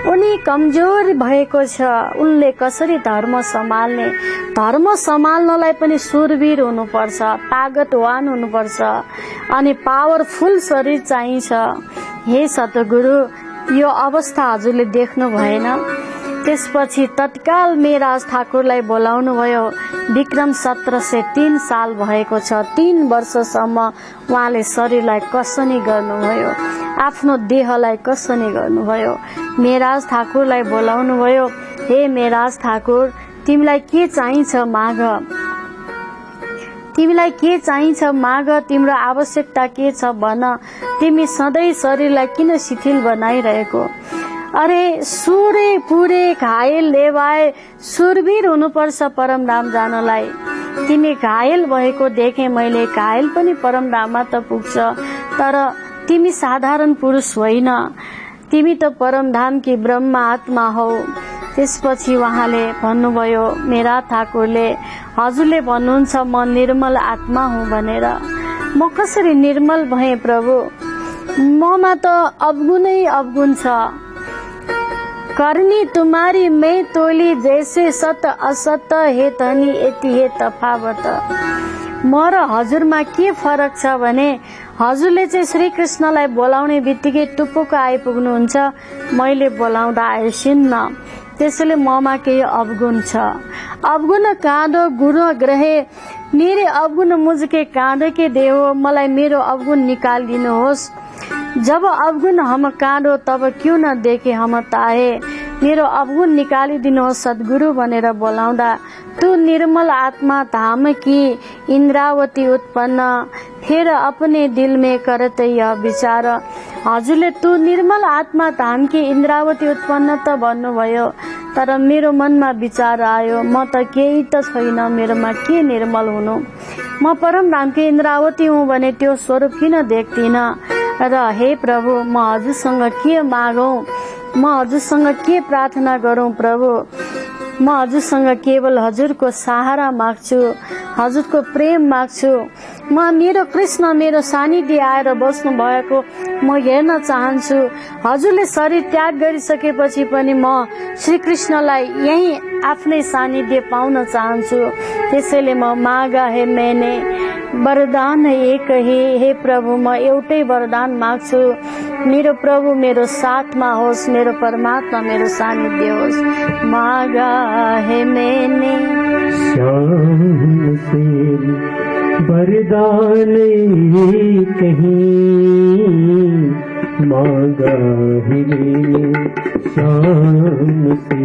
उनी कमजोर भएको छ। उनले कसरी धर्म सम्हाल्ने? धर्म सम्हाल्नलाई पनि सुरवीर हुनुपर्छ, तागतवान हुनुपर्छ अनि पावरफुल शरीर चाहिन्छ। हे सतगुरु, यो अवस्था हजुरले देख्नु भएन। त्यसपछि तत्काल मेहराज ठाकुरलाई बोलाउनु भयो। विक्रम 1703 साल भएको छ। 3 वर्षसम्म उहाँले शरीरलाई कसनी गर्नुभयो, आफ्नो देहलाई कसनी गर्नुभयो। मेहराज ठाकुरलाई बोलाउनु भयो। हे मेहराज ठाकुर, तिमीलाई के चाहिन्छ माग, तिमीलाई के चाहिन्छ माग, तिम्रो आवश्यकता के छ भन। तिमी सधैँ शरीरलाई किन शिथिल बनाइरहेको? अरे सुरे पुरे घायल लेवाए, सुरवीर हुनुपर्छ परमधाम जानलाई। तिमी घायल भएको देखे मैले, घायल पनि परमधाममा त पुग्छ, तर तिमी साधारण पुरुष होइन, तिमी त परमधामकी ब्रह्म आत्मा हौ। त्यसपछि उहाँले भन्नुभयो, मेरा ठाकुरले हजुरले भन्नुहुन्छ म निर्मल आत्मा हुँ भनेर। म कसरी निर्मल भए प्रभु? ममा त अवगुणै अवगुण छ। करनी तुम्हारी मैं तोली, जैसे सत असत हे धनी यति हे तफावत। म र हजुरमा के फरक छ भने हजुरले चाहिँ श्री कृष्णलाई बोलाउने बित्तिकै टुप्पोको आइपुग्नुहुन्छ, मैले बोलाउँदा आइसिन्न। त्यसैले ममा केही अवगुण छ। अवगुण काँदो गुण ग्रहे, मेरे अवगुण मुझके काँदे के देहो, मलाई मेरो अवगुण निकालिदिनुहोस्। जब अवगुण हम काँडो तब क्यों न देखे हम ताहे। मेरो अवगुण निकालिदिनुहोस् सद्गुरु भनेर बोलाउँदा तू निर्मल आत्मा धाम की इन्द्रावती उत्पन्न, फिर अपने दिल में करते यह विचार। हजुरले तू निर्मल आत्मा धाम की इन्द्रावती उत्पन्न त भन्नुभयो, तर मेरो मनमा विचार आयो, म त केही त छैन, मेरोमा के निर्मल हुनु? म परमधामकी इन्द्रावती हुँ भने त्यो स्वरूप किन देख्दिन? र हे प्रभु, म हजुरसँग के मागौं? म हजुरसँग के प्रार्थना गरौं प्रभु? म हजुरसँग केवल हजुरको सहारा माग्छु, हजुरको प्रेम माग्छु। म मेरो कृष्ण मेरो सानिध्य आएर बस्नु भएको म हेर्न चाहन्छु। हजुरले शरीर त्याग गरिसकेपछि पनि म श्री कृष्णलाई यही आफ्नै सानिध्य पाउन चाहन्छु। त्यसैले म मागा हे मैंने वरदान एक हे प्रभु, म एउटै वरदान माग्छु, मेरो प्रभु मेरो साथमा होस्, मेरो परमात्मा मेरो सानिध्य होस्। मागा है मैंने श्याम से वरदान कहीं, मांगा ही मैंने शाम से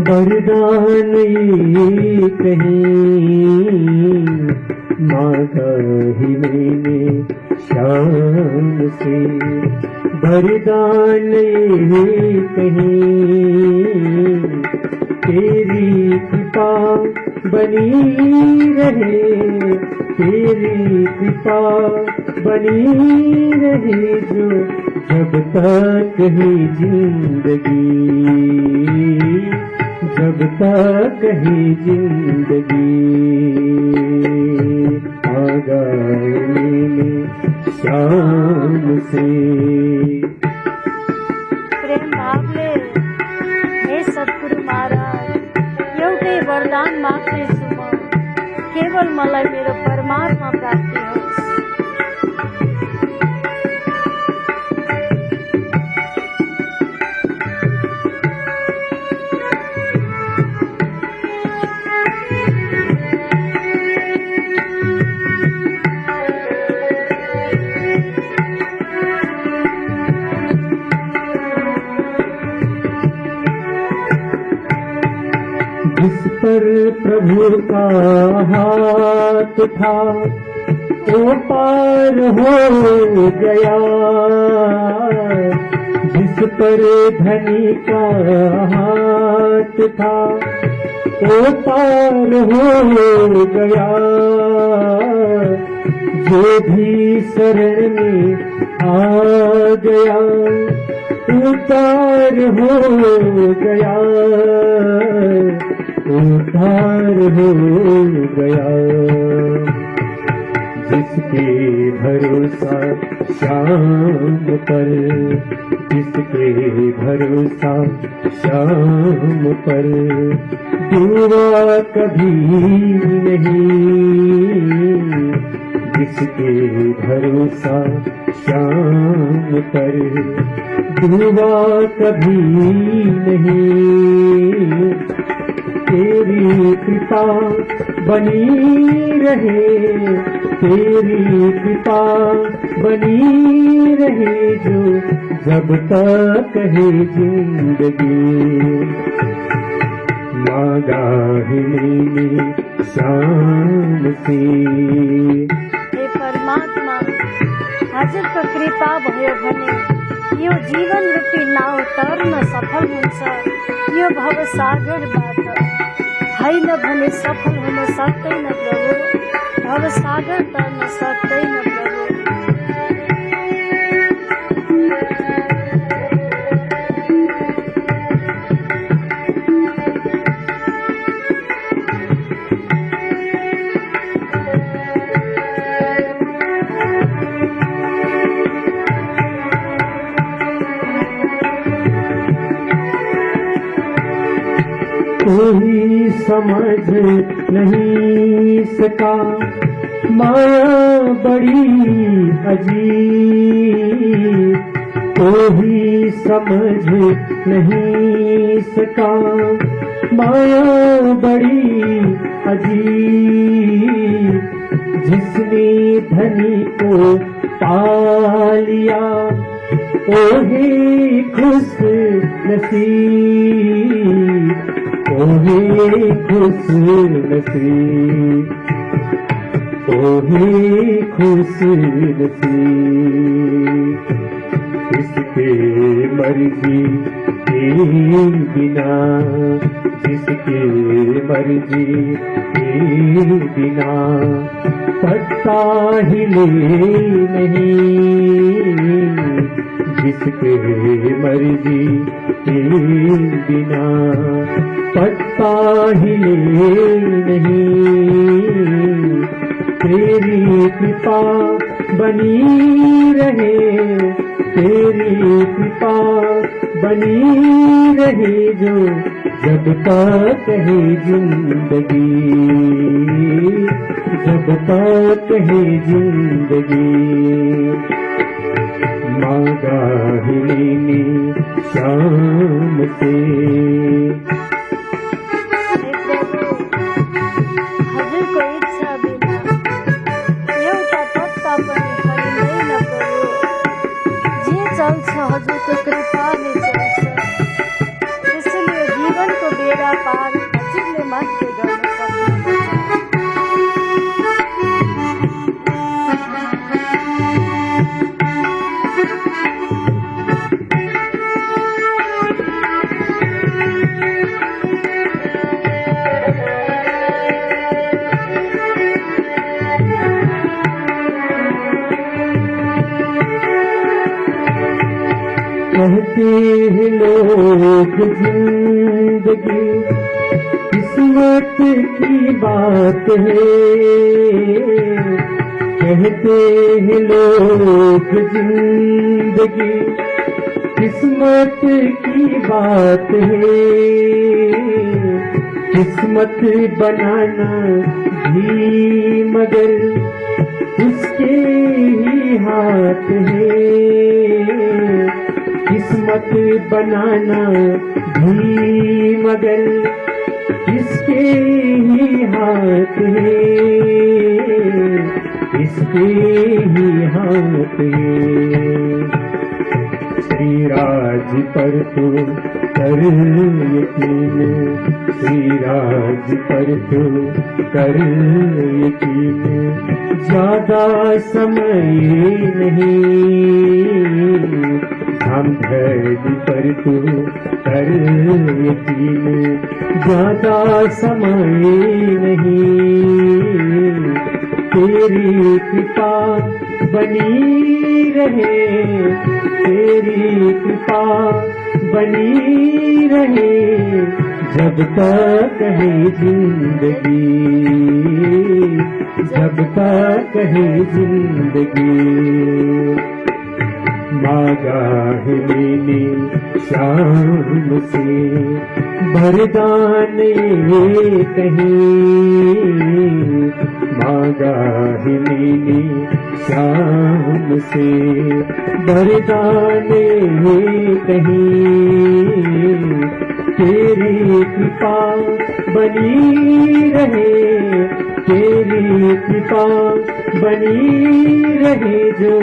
वरदान ये कहीं, मांगा ही मैंने शाम से वरदान ये कहीं, तेरी कृपा बनी रहे, तेरी कृपा बनी रहे जो जब तक है जिंदगी, जब तक है जिंदगी। आगा मैंने शाम से प्रेम भावले हे सद्गुरु महाराज एउटै वरदान माग्दैछु म, केवल मलाई मेरो परमात्मा प्राप्ति होस्। जिस पर प्रभु का हाथ था वो पार हो गया, जिस पर धनी का हाथ था वो पार हो गया, जो भी शरण में आ गया वो पार हो गया, उद्धार हो गया। जिसके भरोसा शाम पर, जिसके भरोसा शाम पर डूबा कभी नहीं, जिसके भरोसा शाम पर डूबा कभी नहीं, तेरी कृपा बनी रहे, तेरी कृपा बनी रहे जो जब तक है जिंदगी। मांगा ही मैंने शाम से। हे परमात्मा हजुरको कृपा भयो भने यो जीवन रूपी नाउ तर्न सफल हुन्छ, यो भवसागरबाट होइन भने सफल हुन सक्दैन प्रभु, भवसागर तर्न सक्दैन प्रभु। कोई समझ नहीं सका माया बड़ी अजीब, कोई समझ नहीं सका माया बड़ी अजीब, जिसने धनी को पा लिया ओहे खुश नसीब, ओहे खुश नसीब, ओहे खुश नसीब। जिसके मर्जी के बिना, जिसके मर्जी के बिना पत्ता हिले नहीं, जिसके मर्जी के बिना पत्ता हिले नहीं, तेरी कृपा बनी रहे, तेरी कृपा बनी रहे जो जब तक है जिंदगी, जब तक है जिंदगी। मांगा ही मैंने शाम से। हजुरको इच्छा बिना एउटा पत्ता पनि कहते हैं लोग जिंदगी किस्मत की बात है, कहते हैं लोग जिंदगी किस्मत की बात है। किस्मत बनाना भी मगर उसके ही हाथ है, किस्मत बनाना भी मगर इसके ही हाथ है, इसके ही हाथ है। श्री राज पर तो कर यकीन, श्री राज पर तो कर यकीन, ज्यादा समय नहीं। हम धरती पर तो कर यकीन, ज्यादा समय नहीं। तेरी कृपा बनी रहे, तेरी कृपा बनी रहे, जब तक है जिंदगी, जब तक है जिंदगी। मांगा है मैंने शाम से वरदान कहीं, मांगा है मैंने शाम से वरदान कहीं। तेरी कृपा बनी रहे, तेरी कृपा बनी रहे, जो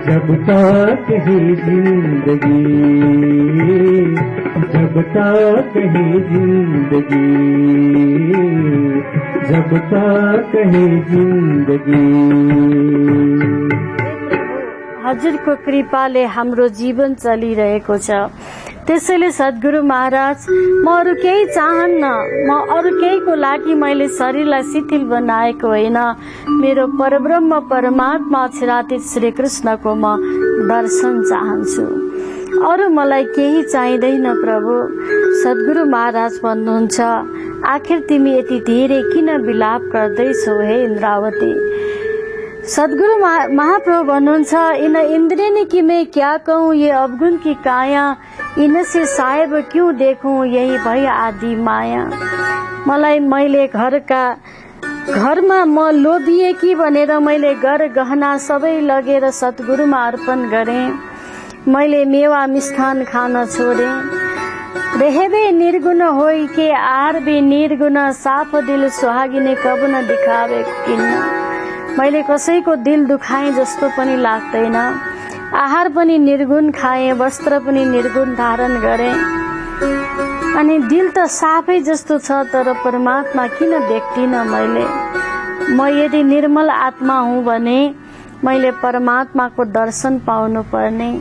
जब तक है जिंदगी, जब तक है जिंदगी, जब तक है जिंदगी। हजुरको कृपाले हाम्रो जीवन चलिरहेको छ। त्यसैले सद्गुरु महाराज, म अरू केही चाहन्न, म अरू केहीको लागि मैले शरीरलाई शिथिल बनाएको होइन। मेरो परब्रह्म परमात्मा क्षरातीत श्री कृष्णको म दर्शन चाहन्छु, अरू मलाई केही चाहिँदैन प्रभु। सद्गुरु महाराज भन्नुहुन्छ, आखिर तिमी यति धेरै किन विलाप गर्दैछौ हे इन्द्रावती। सद्गुरु महाप्रभु भन्नुहुन्छ, इन इंद्रिय की मैं क्या कहूँ, ये अवगुण की काया, इनसे साहेब क्यों देखूं, यही भई आदि माया। मलाई मैले घरमा म लोभिए कि भनेर मैले गर गहना सबै लगेर सद्गुरुमा अर्पण गरेँ। मैले मेवा मिष्ठान खान छोडे। रहेबे निर्गुण होई के आहार भी निर्गुण, साफ दिल सुहागिने कब न दिखावे किन्न। मैले कसैको दिल दुखाए जस्तो पनि लाग्दैन। आहार पनि निर्गुण खाए, वस्त्र पनि निर्गुण धारण गरे, अनि दिल त साफै जस्तो छ, तर परमात्मा किन देख्दिन मैले। म यदि निर्मल आत्मा हुँ भने मैले परमात्माको दर्शन पाउनु पर्ने।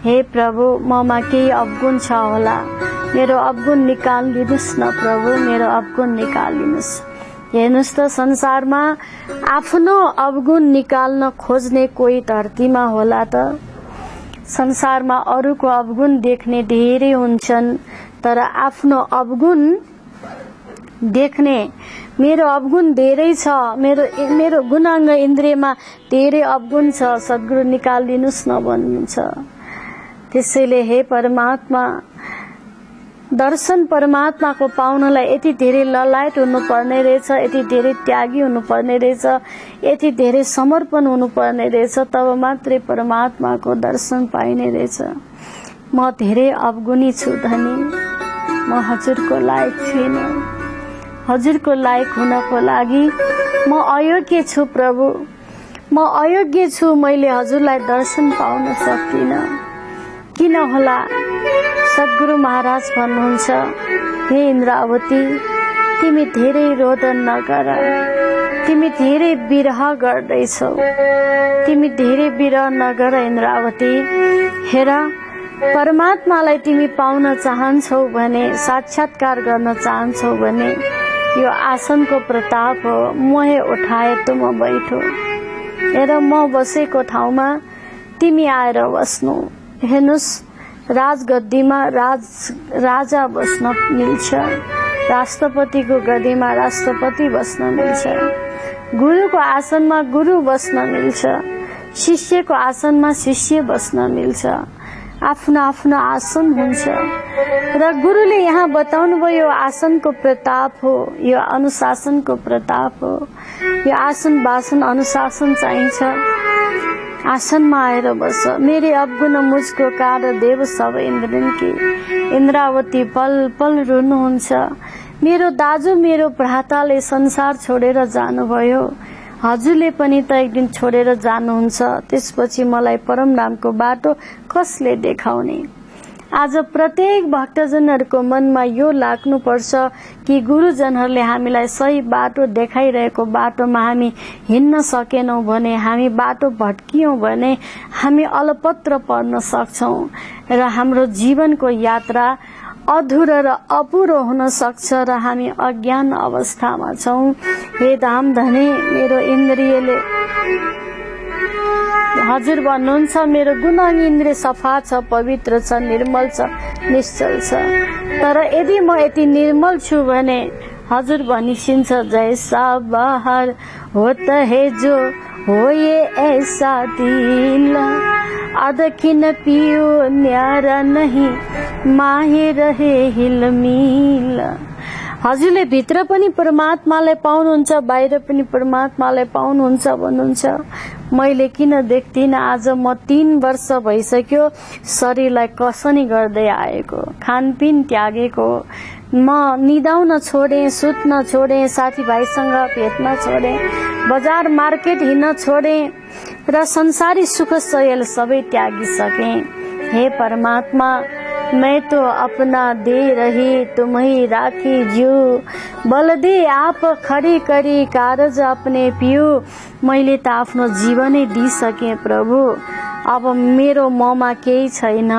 हे प्रभु, ममा केही अवगुण छ होला, मेरो अवगुण निकालिदिनुस् न प्रभु, मेरो अवगुण निकालिदिनुस्। हेर्नुस् त, संसारमा आफ्नो अवगुण निकाल्न खोज्ने कोही धरतीमा होला त। संसारमा अरूको अवगुण देख्ने धेरै हुन्छन्, तर आफ्नो अवगुण देख्ने, मेरो अवगुण धेरै छ, मेरो गुणाङ्ग इन्द्रियमा धेरै अवगुण छ, सद्गुरु निकालिदिनुस् न भन्नुहुन्छ। त्यसैले हे परमात्मा, दर्शन परमात्माको पाउनलाई यति धेरै ललायत हुनुपर्ने रहेछ, यति धेरै त्यागी हुनुपर्ने रहेछ, यति धेरै समर्पण हुनुपर्ने रहेछ, तब मात्रै परमात्माको दर्शन पाइने रहेछ। म धेरै अवगुणी छु धनी, म हजुरको लायक छैन। हजुरको लायक हुनको लागि म अयोग्य छु प्रभु, म अयोग्य छु। मैले हजुरलाई दर्शन पाउन सक्दिनँ। किन होला? सद्गुरु महाराज भन्नुहुन्छ, हे इन्द्रावती, तिमी धेरै रोदन नगर, तिमी धेरै विरह गर्दैछौ, तिमी धेरै विरह नगर इन्द्रावती। हेर, परमात्मालाई तिमी पाउन चाहन्छौ भने, साक्षात्कार गर्न चाहन्छौ भने, यो आसनको प्रताप हो, मोहे उठाए तुम बैठो। हेर, म बसेको ठाउँमा तिमी आएर बस्नु। हेर्नुस्, राजगद्दीमा राजा बस्न मिल्छ, राष्ट्रपतिको गद्दीमा राष्ट्रपति बस्न मिल्छ, गुरुको आसनमा गुरु बस्न मिल्छ, शिष्यको आसनमा शिष्य बस्न मिल्छ। आफ्नो आफ्नो आसन हुन्छ र गुरुले यहाँ बताउनु भयो यो आसनको प्रताप हो, यो अनुशासनको प्रताप हो। यो आसन बासन अनुशासन चाहिन्छ। आसनमा आएर बस। मेरे अवगुण मुझको कार देव सब इन्द्रिन की, इन्द्रावती पल पल रुनुहुन्छ। मेरो दाजु मेरो भ्राताले संसार छोडेर जानुभयो, हजुरले पनि त एक दिन छोडेर जानुहुन्छ। त्यसपछि मलाई परम नामको बाटो कसले देखाउने? आज प्रत्येक भक्तजनहरूको मनमा यो लाग्नुपर्छ कि गुरुजनहरूले हामीलाई सही बाटो देखाइरहेको बाटोमा हामी हिँड्न सकेनौं भने, हामी बाटो भट्कियौं भने हामी अलपत्र पर्न सक्छौं र हाम्रो जीवनको यात्रा अधुरो र अपुरो हुन सक्छ र हामी अज्ञान अवस्थामा छौं। हे धाम धनी, मेरो इन्द्रियले हजुर भन्नुहुन्छ मेरो गुणांग इन्द्रिय सफा छ, पवित्र छ, निर्मल छ, निश्चल छ। तर यदि म यति निर्मल छु भने हजुर भनिसिन्छ जैसा बाहर हो त है जो हो ये ऐसा दिल, अदखिन पियो न्यारा नहीं माहे रहे हिलमिल। हजुरले भित्र पनि परमात्मालाई पाउनुहुन्छ, बाहिर पनि परमात्मालाई पाउनुहुन्छ भन्नुहुन्छ। मैले किन देख्दिनँ? आज म 3 वर्ष भइसक्यो शरीरलाई कसनी गर्दै आएको, खानपिन त्यागेको, म निदाउन छोडे, सुत्न छोडे, साथीभाइसँग भेट्न छोडे, बजार मार्केट हिँड्न छोडे र संसारी सुख सयल सबै त्यागिसके। हे परमात्मा, मैं तो अपना दे रही तुम्हें राखी जियो, बल दे आप खड़ी करी कारज अपने पियो। मैले त आफ्नो जीवनै दिइसके प्रभु, अब मेरो ममा केही छैन।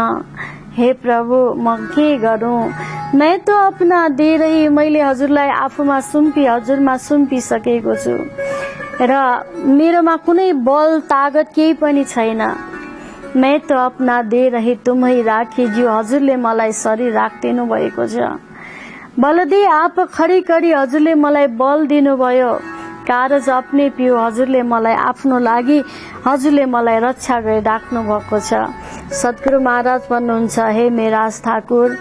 हे प्रभु, म के गरौं? मैं तो अपना दे रही, मैले हजुरलाई आफूमा सुम्पी, हजुरमा सुम्पिसकेको छु र मेरोमा कुनै बल तागत केही पनि छैन। मैं तो अपना दे रही तुम्हें राखी जियो, हजुरले मलाई शरीर राख्दिनु भएको छ। बल दे आप खडी करी, हजुरले मलाई बल दिनुभयो। कारज अपने पियो, हजुरले मलाई आफ्नो लागि, हजुरले मलाई रक्षा गरी राख्नु भएको छ। सद्गुरु महाराज भन्नुहुन्छ, हे मेराज ठाकुर,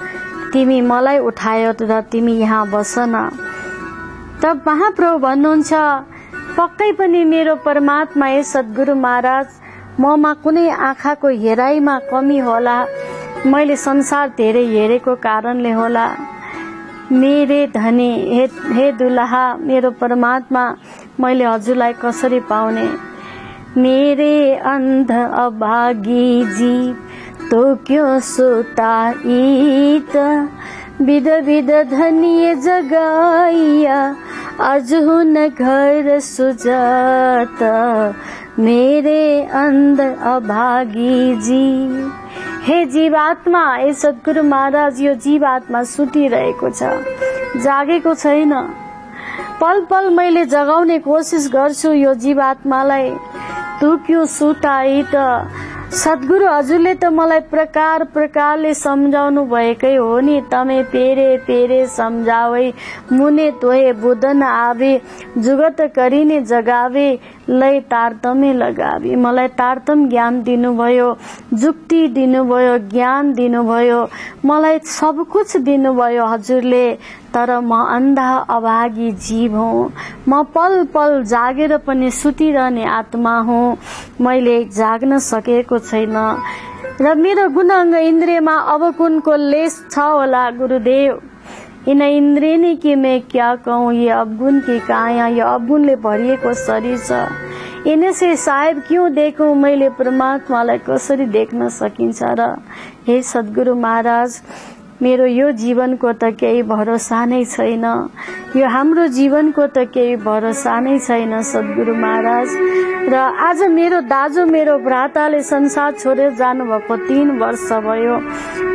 तिमी मलाई उठायो र तिमी यहाँ बस न। तब महाप्रभु भन्नुहुन्छ, पक्कै पनि मेरो परमात्मा हे सद्गुरु महाराज, ममा कुनै आँखाको हेराइमा कमी होला, मैले संसार धेरै हेरेको कारणले होला। मेरे धनी, हे दुलहा, मेरो परमात्मा, मैले हजुरलाई कसरी पाउने? मेरे अंध अभागी जीव तो क्यों सुताईत, विध विध धनिये जगाइया अजहुन घर सुजात। मेरे अंध अभागी जीव, हे जीवात्मा, हे सद्गुरु महाराज, यो जीवात्मा सुतिरहेको छ, जागेको छैन। पल पल मैले जगाउने कोसिस गर्छु यो जीवात्मालाई। तू क्यों सुताई त? सद्गुरु हजुरले त मलाई प्रकार प्रकारले सम्झाउनु भएकै हो नि। तमे पेरे पेरे सम्झावे, मुने तोहे बुधन आवे, जुगत करिने जगावे, लय तारतमे लगावे। मलाई तारतम ज्ञान दिनुभयो, जुक्ति दिनुभयो, ज्ञान दिनुभयो, मलाई सब कुछ दिनुभयो हजुरले। तर म अन्धा अभागी जीव हुँ, म पल पल जागेर पनि सुतिरहने आत्मा हुँ। मैले जाग्न सकेको छैन र मेरो गुणांग इन्द्रियमा अवगुणको लेस छ होला गुरुदेव। इन इंद्रिय ने कि मैं क्या कहूँ, ये अवगुण की काया, ये अवगुणले भरिएको शरीर छ। इन्हें से साहेब क्यों देखूं, मैले परमात्मालाई कसरी देख्न सकिन्छ र? हे सद्गुरु महाराज, मेरो यो जीवनको त केही भरोसा नै छैन, यो हाम्रो जीवनको त केही भरोसा नै छैन सद्गुरु महाराज। र आज मेरो दाजु, मेरो भ्राताले संसार छोडेर जानुभएको 3 वर्ष भयो।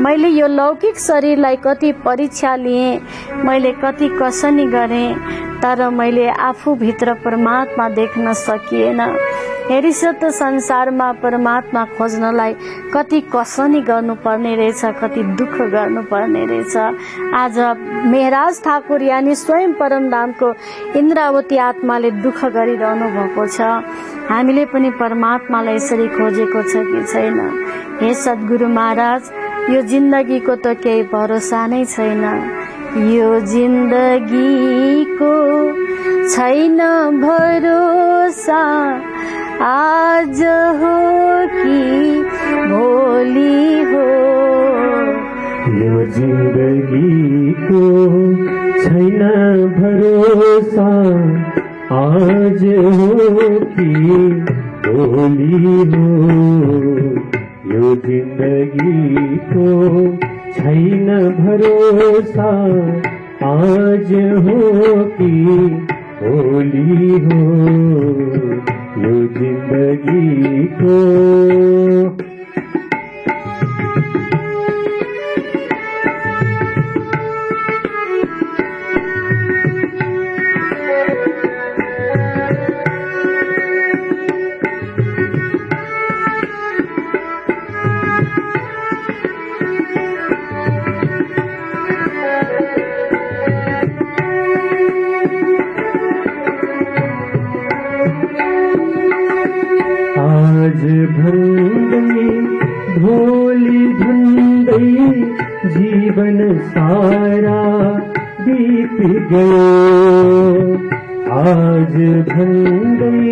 मैले यो लौकिक शरीरलाई कति परीक्षा लिएँ, मैले कति कसनी गरेँ, तर मैले आफूभित्र परमात्मा देख्न सकिएन। हेरिस त संसारमा परमात्मा खोज्नलाई कति कसनी गर्नुपर्ने रहेछ, कति दुःख गर्नुपर्ने रहेछ। आज मेहराज ठाकुर यानी स्वयं परमधामको इन्द्रावती आत्माले दुःख गरिरहनु भएको छ। हामीले पनि परमात्मालाई यसरी खोजेको छ कि छैन? हे सद्गुरु महाराज, यो जिन्दगीको त केही भरोसा नै छैन। यो जिन्दगीको छैन भरोसा, आज हो कि भोलि हो। यो जिन्दगीको छैन भरोसा, आज हो कि भोलि हो। यो जिन्दगीको छैन भरोसा, आज हो कि भोलि हो। यो जिन्दगीको आज भन्दै भोलि भन्दै जीवन सारा बीत गयो। आज भन्दै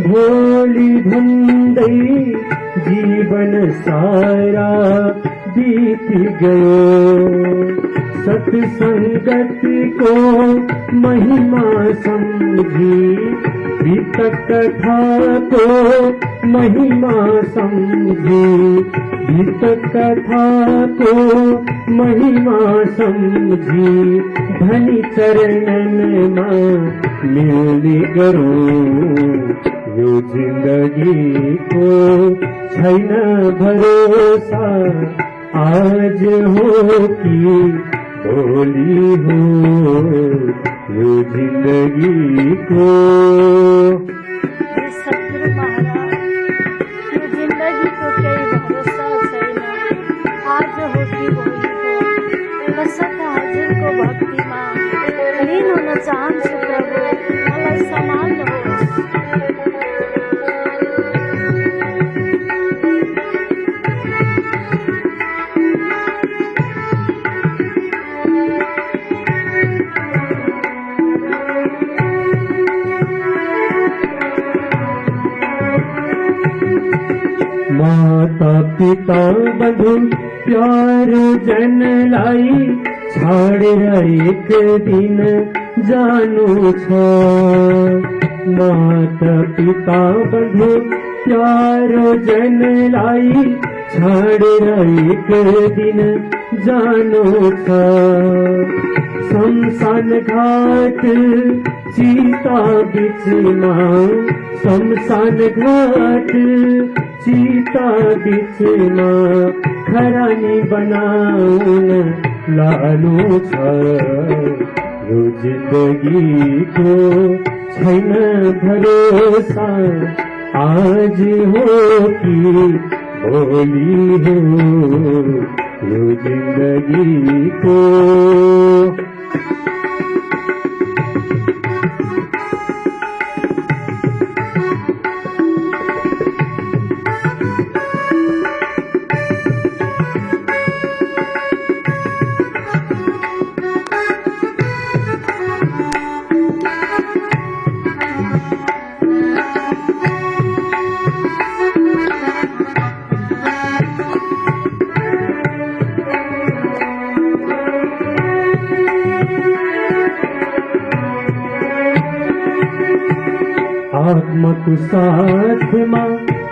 भोलि भन्दै जीवन सारा बीत गयो। सत्संगत को महिमा समझी, गीतक कथा को महिमा समझी, गीतक कथा को महिमा समझी। धनी चरणन में मिलनी करो। यो जिंदगी को छैन भरोसा, आज हो कि भोलि हो। यो जिंदगी को सद्गुरु महाराज, यो जिन्दगीको केही भरोसा छैन, आज हो कि भोलि हो। कसक हजुरको भक्तिमा लीन हुन चाहन्छु प्रभु, मलाई सम्हाल्नुहोस्। माता पिता बंधु प्यार जन लाई, छाड़ेर एक दिन जानु छ। माता पिता बंधु प्यार जन लाई, छाड़ेर एक दिन जानु छ। शमशान घाट चिता बीचमा, शमशान घाट चिता बीचमा खरानी बनाउन लानु छ। यो जिन्दगीको छैन भरोसा, आज हो कि भोलि हो। यो जिन्दगीको आत्माको साथमा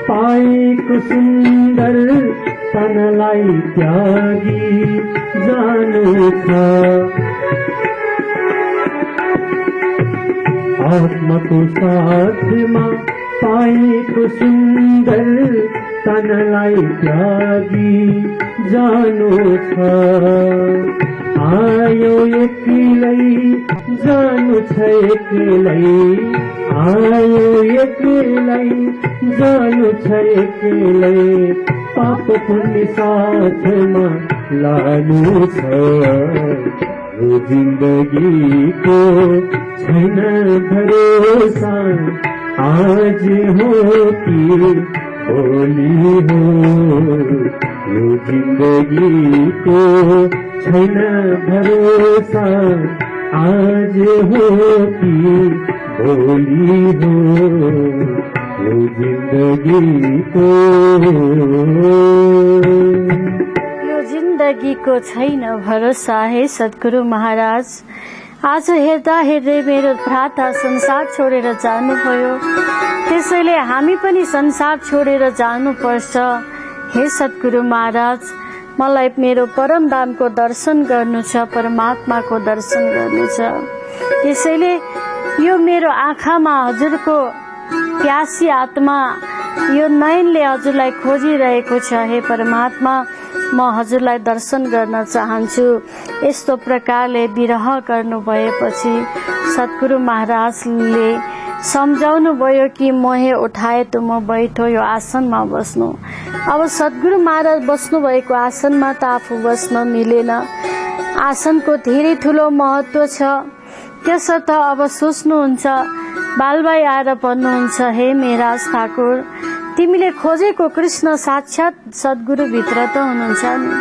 पाएको सुन्दर तनलाई त्यागी जानु छ। आत्माको साथमा पाएको सुन्दर तनलाई त्यागी जानु छ। आयो एक्लै जानु छ एक्लै, आयो एक्लै जानु छ एक्लै, पाप पुण्य साथमा लानु छ। यो जिन्दगीको छैन भरोसा, आज हो कि भोलि हो। यो जिन्दगीको छैन भरोसा, आज हो कि भोलि हो। यो जिन्दगीको जिन्दगीको छैन भरोसा। हे सद्गुरु महाराज, आज हेर्दा हेर्दै मेरो भ्राता संसार छोडेर जानुभयो, त्यसैले हामी पनि संसार छोडेर जानुपर्छ। हे सद्गुरु महाराज, मलाई मेरो परमधामको दर्शन गर्नु छ, परमात्माको दर्शन गर्नु छ। त्यसैले यो मेरो आँखामा हजुरको प्यासी आत्मा, यो नयनले हजुरलाई खोजिरहेको छ। हे परमात्मा, म हजुरलाई दर्शन गर्न चाहन्छु। यस्तो प्रकारले विरह गर्नु भएपछि सद्गुरु महाराजले सम्झाउनु भयो कि मोहे उठाए तुम बैठो, यो आसनमा बस्नु। अब सद्गुरु महाराज बस्नु भएको आसनमा त आफू बस्न मिलेन। आसनको धेरै ठुलो महत्व छ। त्यसर्थ अब सोच्नुहुन्छ, बालभाइ आएर भन्नुहुन्छ, हे मेराज ठाकुर, तिमीले खोजेको कृष्ण साक्षात सद्गुरु भित्र त हुनुहुन्छ नि।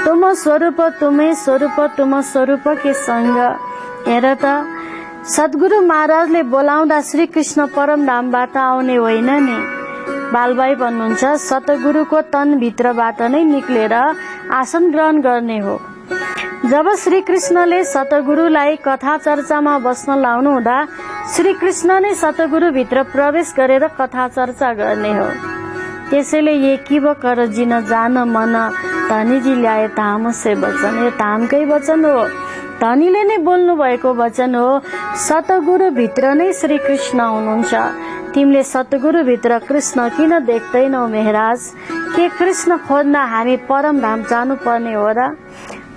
तुम स्वरूप तुम्हें स्वरूप तुम स्वरूप के संग। हेर त, सद्गुरु महाराजले बोलाउँदा श्री कृष्ण परमधामबाट आउने होइन नि। बालभाइ भन्नुहुन्छ, सतगुरुको तन भित्रबाट नै निक्लेर आसन ग्रहण गर्ने हो। जब श्री कृष्णले सतगुरुलाई कथा चर्चामा बस्न लाउनु हुँदा श्री कृष्ण नै सतगुरु भित्र प्रवेश गरेर कथा चर्चा गर्ने हो। त्यसैले ये किव कर जिन जान मन, धनीजी ल्याए धाम से वचन। यो धामकै वचन हो, धनीले नै बोल्नु भएको वचन हो। सतगुरु भित्र नै श्री कृष्ण हुनुहुन्छ। तिमीले सतगुरु भित्र कृष्ण किन देख्दैनौ मेहराज? के कृष्ण खोज्न हामी परमधाम जानु पर्ने हो र?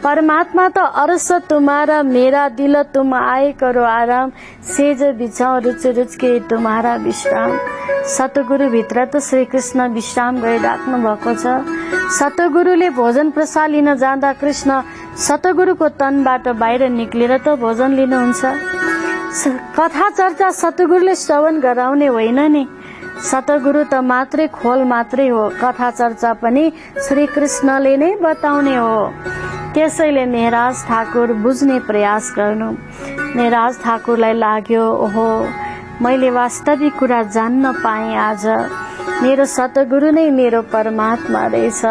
परमात्मा त अरस तुम्हारा मेरा दिल तुम आए करो आराम, सेज बिछाओ रुच रुच के तुम्हारा विश्राम। सतगुरु भित्र त श्री कृष्ण विश्राम गरिराख्नु भएको छ। सतगुरुले भोजन प्रसाद लिन जाँदा कृष्ण सतगुरुको तनबाट बाहिर निक्लेर त भोजन लिनुहुन्छ। कथा चर्चा सतगुरुले श्रवण गराउने होइन नि। सतगुरु त मात्रै खोल मात्रै हो, कथा चर्चा पनि श्री कृष्णले नै बताउने हो। त्यसैले मेहराज ठाकुर बुझ्ने प्रयास गर्नु। मेहराज ठाकुरलाई लाग्यो, ओहो, मैले वास्तविक कुरा जान्न पाएँ। आज मेरो सतगुरु नै मेरो परमात्मा रहेछ।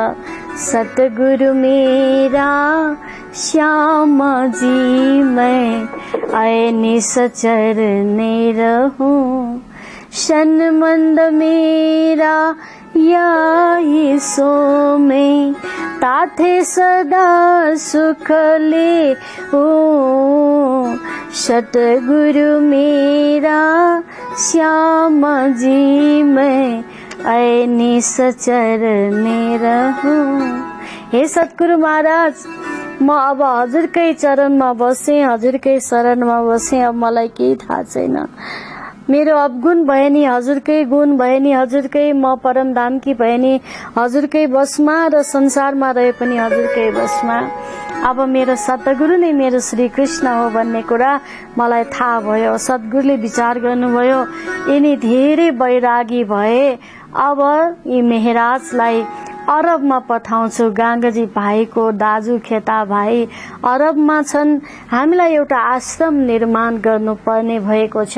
सतगुरु मेरा श्याम जी मैं आए निसचर ने रहूं, शन मंद मेरा या सो में ताथे सदा सुख ले ओ। सतगुरु मेरा श्याम जी मैं आए निसचर ने रहूं। हे सतगुरु महाराज, म अब हजुरकै चरणमा बसे, हजुरकै शरणमा बसे। अब मलाई केही थाहा छैन। मेरो अवगुण भए नि हजुरकै गुण भए नि हजुरकै, म परमधामकी भए नि हजुरकै बसमा र संसारमा रहे पनि हजुरकै बसमा। अब मेरो सतगुरु नै मेरो श्री कृष्ण हो भन्ने कुरा मलाई थाहा भयो। सद्गुरुले विचार गर्नुभयो, यिनी धेरै वैरागी भए, अब यी मेहराजलाई अरबमा पठाउँछु। गाङ्गजी भाइको दाजु खेता भाइ अरबमा छन्। हामीलाई एउटा आश्रम निर्माण गर्नुपर्ने भएको छ,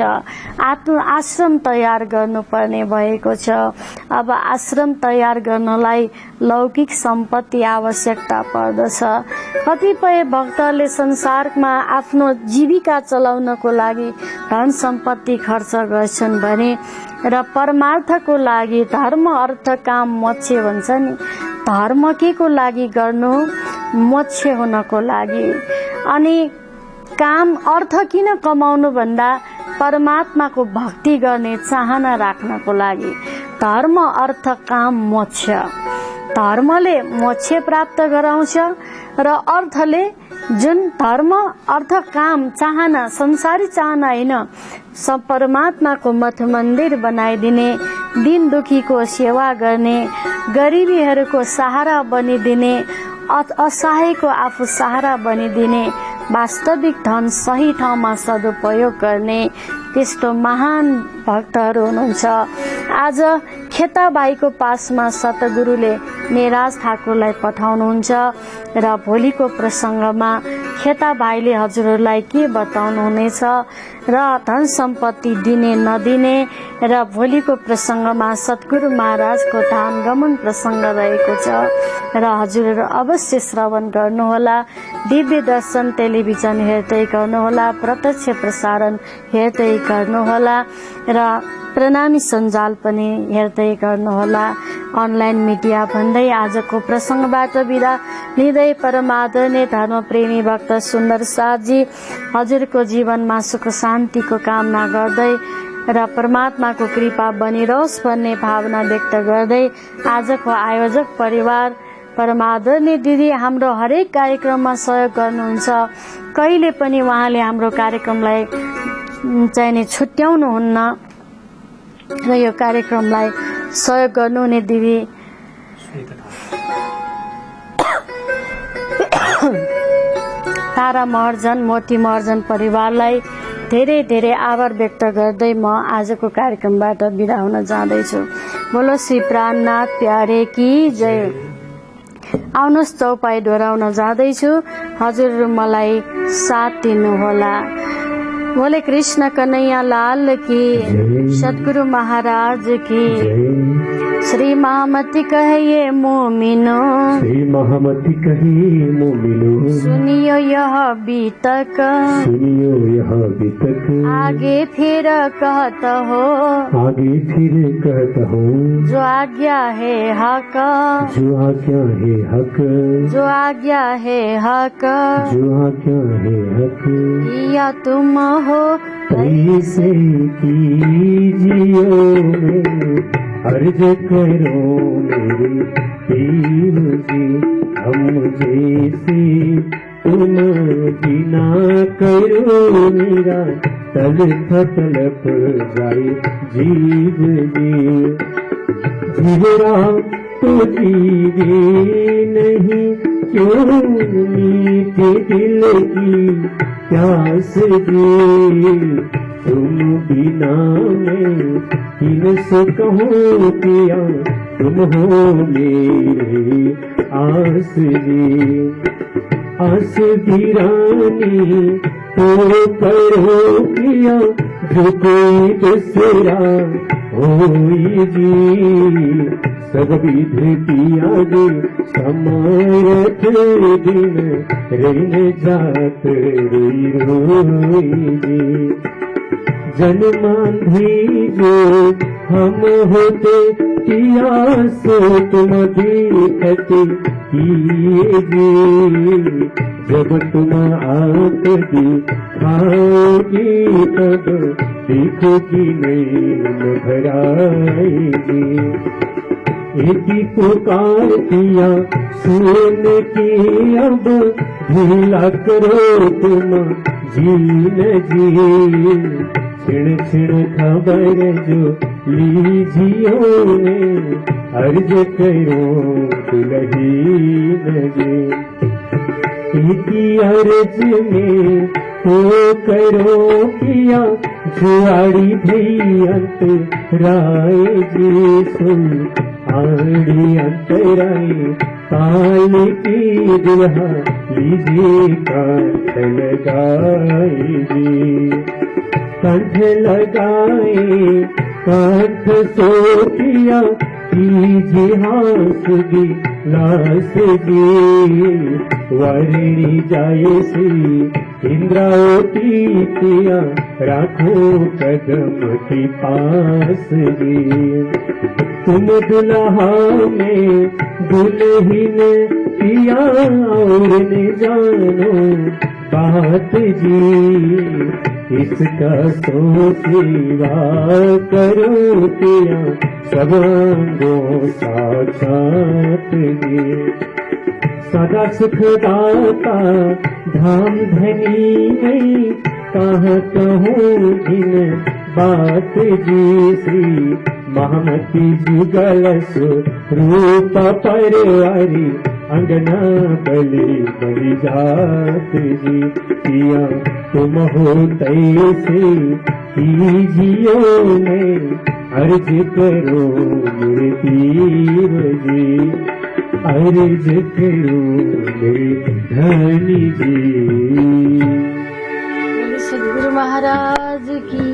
आश्रम तयार गर्नुपर्ने भएको छ। अब आश्रम तयार गर्नलाई लौकिक सम्पत्ति आवश्यकता पर्दछ। कतिपय भक्तहरूले संसारमा आफ्नो जीविका चलाउनको लागि धन सम्पत्ति खर्च गर्छन् भने, र परमार्थको लागि धर्म अर्थ काम मोक्ष भन्छ नि। धर्म के को लागि गर्नु? मोक्ष हुनको लागि। अनि काम अर्थ किन कमाउनु भन्दा परमात्माको भक्ति गर्ने चाहना राख्नको लागि। धर्म अर्थ काम मोक्ष। धर्मले मोक्ष प्राप्त गराउँछ र अर्थले जुन धर्म अर्थ काम चाहना संसारी चाहना होइन परमात्माको मठ मन्दिर बनाइदिने दिन दुखीको सेवा गर्ने गरिबीहरूको सहारा बनिदिने असहायको आफू सहारा बनिदिने वास्तविक धन सही ठाउँमा सदुपयोग गर्ने त्यस्तो महान भक्तहरू हुनुहुन्छ। आज खेताबाईको पासमा सतगुरुले मेराज ठाकुरलाई पठाउनुहुन्छ र भोलिको प्रसङ्गमा खेताबाईले हजुरहरूलाई के बताउनुहुनेछ र धन सम्पत्ति दिने नदिने र भोलिको प्रसङ्गमा सतगुरु महाराजको धाम गमन प्रसङ्ग रहेको छ र हजुरहरू अवश्य श्रवण गर्नुहोला। दिव्य दर्शन टेलिभिजन हेर्दै गर्नुहोला, प्रत्यक्ष प्रसारण हेर्दै गर्नुहोला र प्रणामी सञ्जाल पनि हेर्दै गर्नुहोला। अनलाइन मिडिया भन्दै आजको प्रसङ्गबाट बिदा लिँदै परमादरणीय धर्मप्रेमी भक्त सुन्दर साथजी हजुरको जीवनमा सुख शान्तिको कामना गर्दै र परमात्माको कृपा बनिरहोस् भन्ने भावना व्यक्त गर्दै आजको आयोजक परिवार परमादरणीय दिदी हाम्रो हरेक कार्यक्रममा सहयोग गर्नुहुन्छ। कहिले पनि उहाँले हाम्रो कार्यक्रमलाई चाहिने छुट्याउनुहुन्न र यो कार्यक्रमलाई सहयोग गर्नुहुने दिदी तारा महर्जन मोती महर्जन परिवारलाई धेरै धेरै आभार व्यक्त गर्दै म आजको कार्यक्रमबाट बिदा हुन जाँदैछु। बोलो श्री प्राणनाथ प्यारे की जय। आउनुहोस् चौपाई दोहोऱ्याउन जाँदैछु, हजुरहरू मलाई साथ दिनुहोला। बोले कृष्ण कन्हैया लाल की, सतगुरु महाराज की। श्री महामती कहिए मोमिनो, श्री महामती कहिए मोमिनो, सुनियो यह बीतक, सुनियो यह बीतक। आगे फिर कहत हो, आगे फिर कहत हो। जो आज्ञा है हक, जो आज्ञा है हक, जो आज्ञा है हक, जो आज्ञा है हक। या तुम हो कैसे कीजियो अर्ज करो मेरे पीर जी, हम जैसे तुम बिना करो मेरा तलप तलप जाए जीव जी। जीवरा तो जीवे नहीं क्यों मीठे दिल की प्यास जी। तुम बिना मैं किन से कहूँ पिया, तुम हो मेरे आस जी। आस गिरानी तो करो पिया, जो कोई दूसरा होई जी। सब विध पिया गे समारथ दिन, रहने जात रोई रोई जी। जन्मांधी जो हम होते पिया, सो तुम देखते किए जी। जब तुम आप दिखाओगी तब देखोगी नैन भराएगी। एक पुकार किया सुन की अब भूला करो तुम जीन जी। छिण छिण खबर जो लीजियो अर्ज करो दुल्हीन जी। एक अर्ज में तो करो पिया, जुआड़ी भैयंत राय जी। सुन आड़ी अंतराई ताल की दुल्हा लीजिए कांठ लगाई जी। कंठ लगाए कंठ सोचिया कीजिए हाथ दी लाश जी। वरणी जाए सी इंद्रावती पिया, राखो कदम के पास जी। तुम दुल्हा में दुल्हीन पिया, और न जानो बात जी, इसका सोचेवा करो किया सबंगो साक्षात जी। सदा सुखदाता धाम धनी नहीं, कहाँ कहूँ जिन बात जी। श्री महामती जुगल रूप परवारी, अंगना बलि बलि जात जी। पिया तुम हो तैसे कीजियो मैं, अर्ज करो मेरे पीर जी, अर्ज करो मेरे धनी जी। सदगुरु महाराज की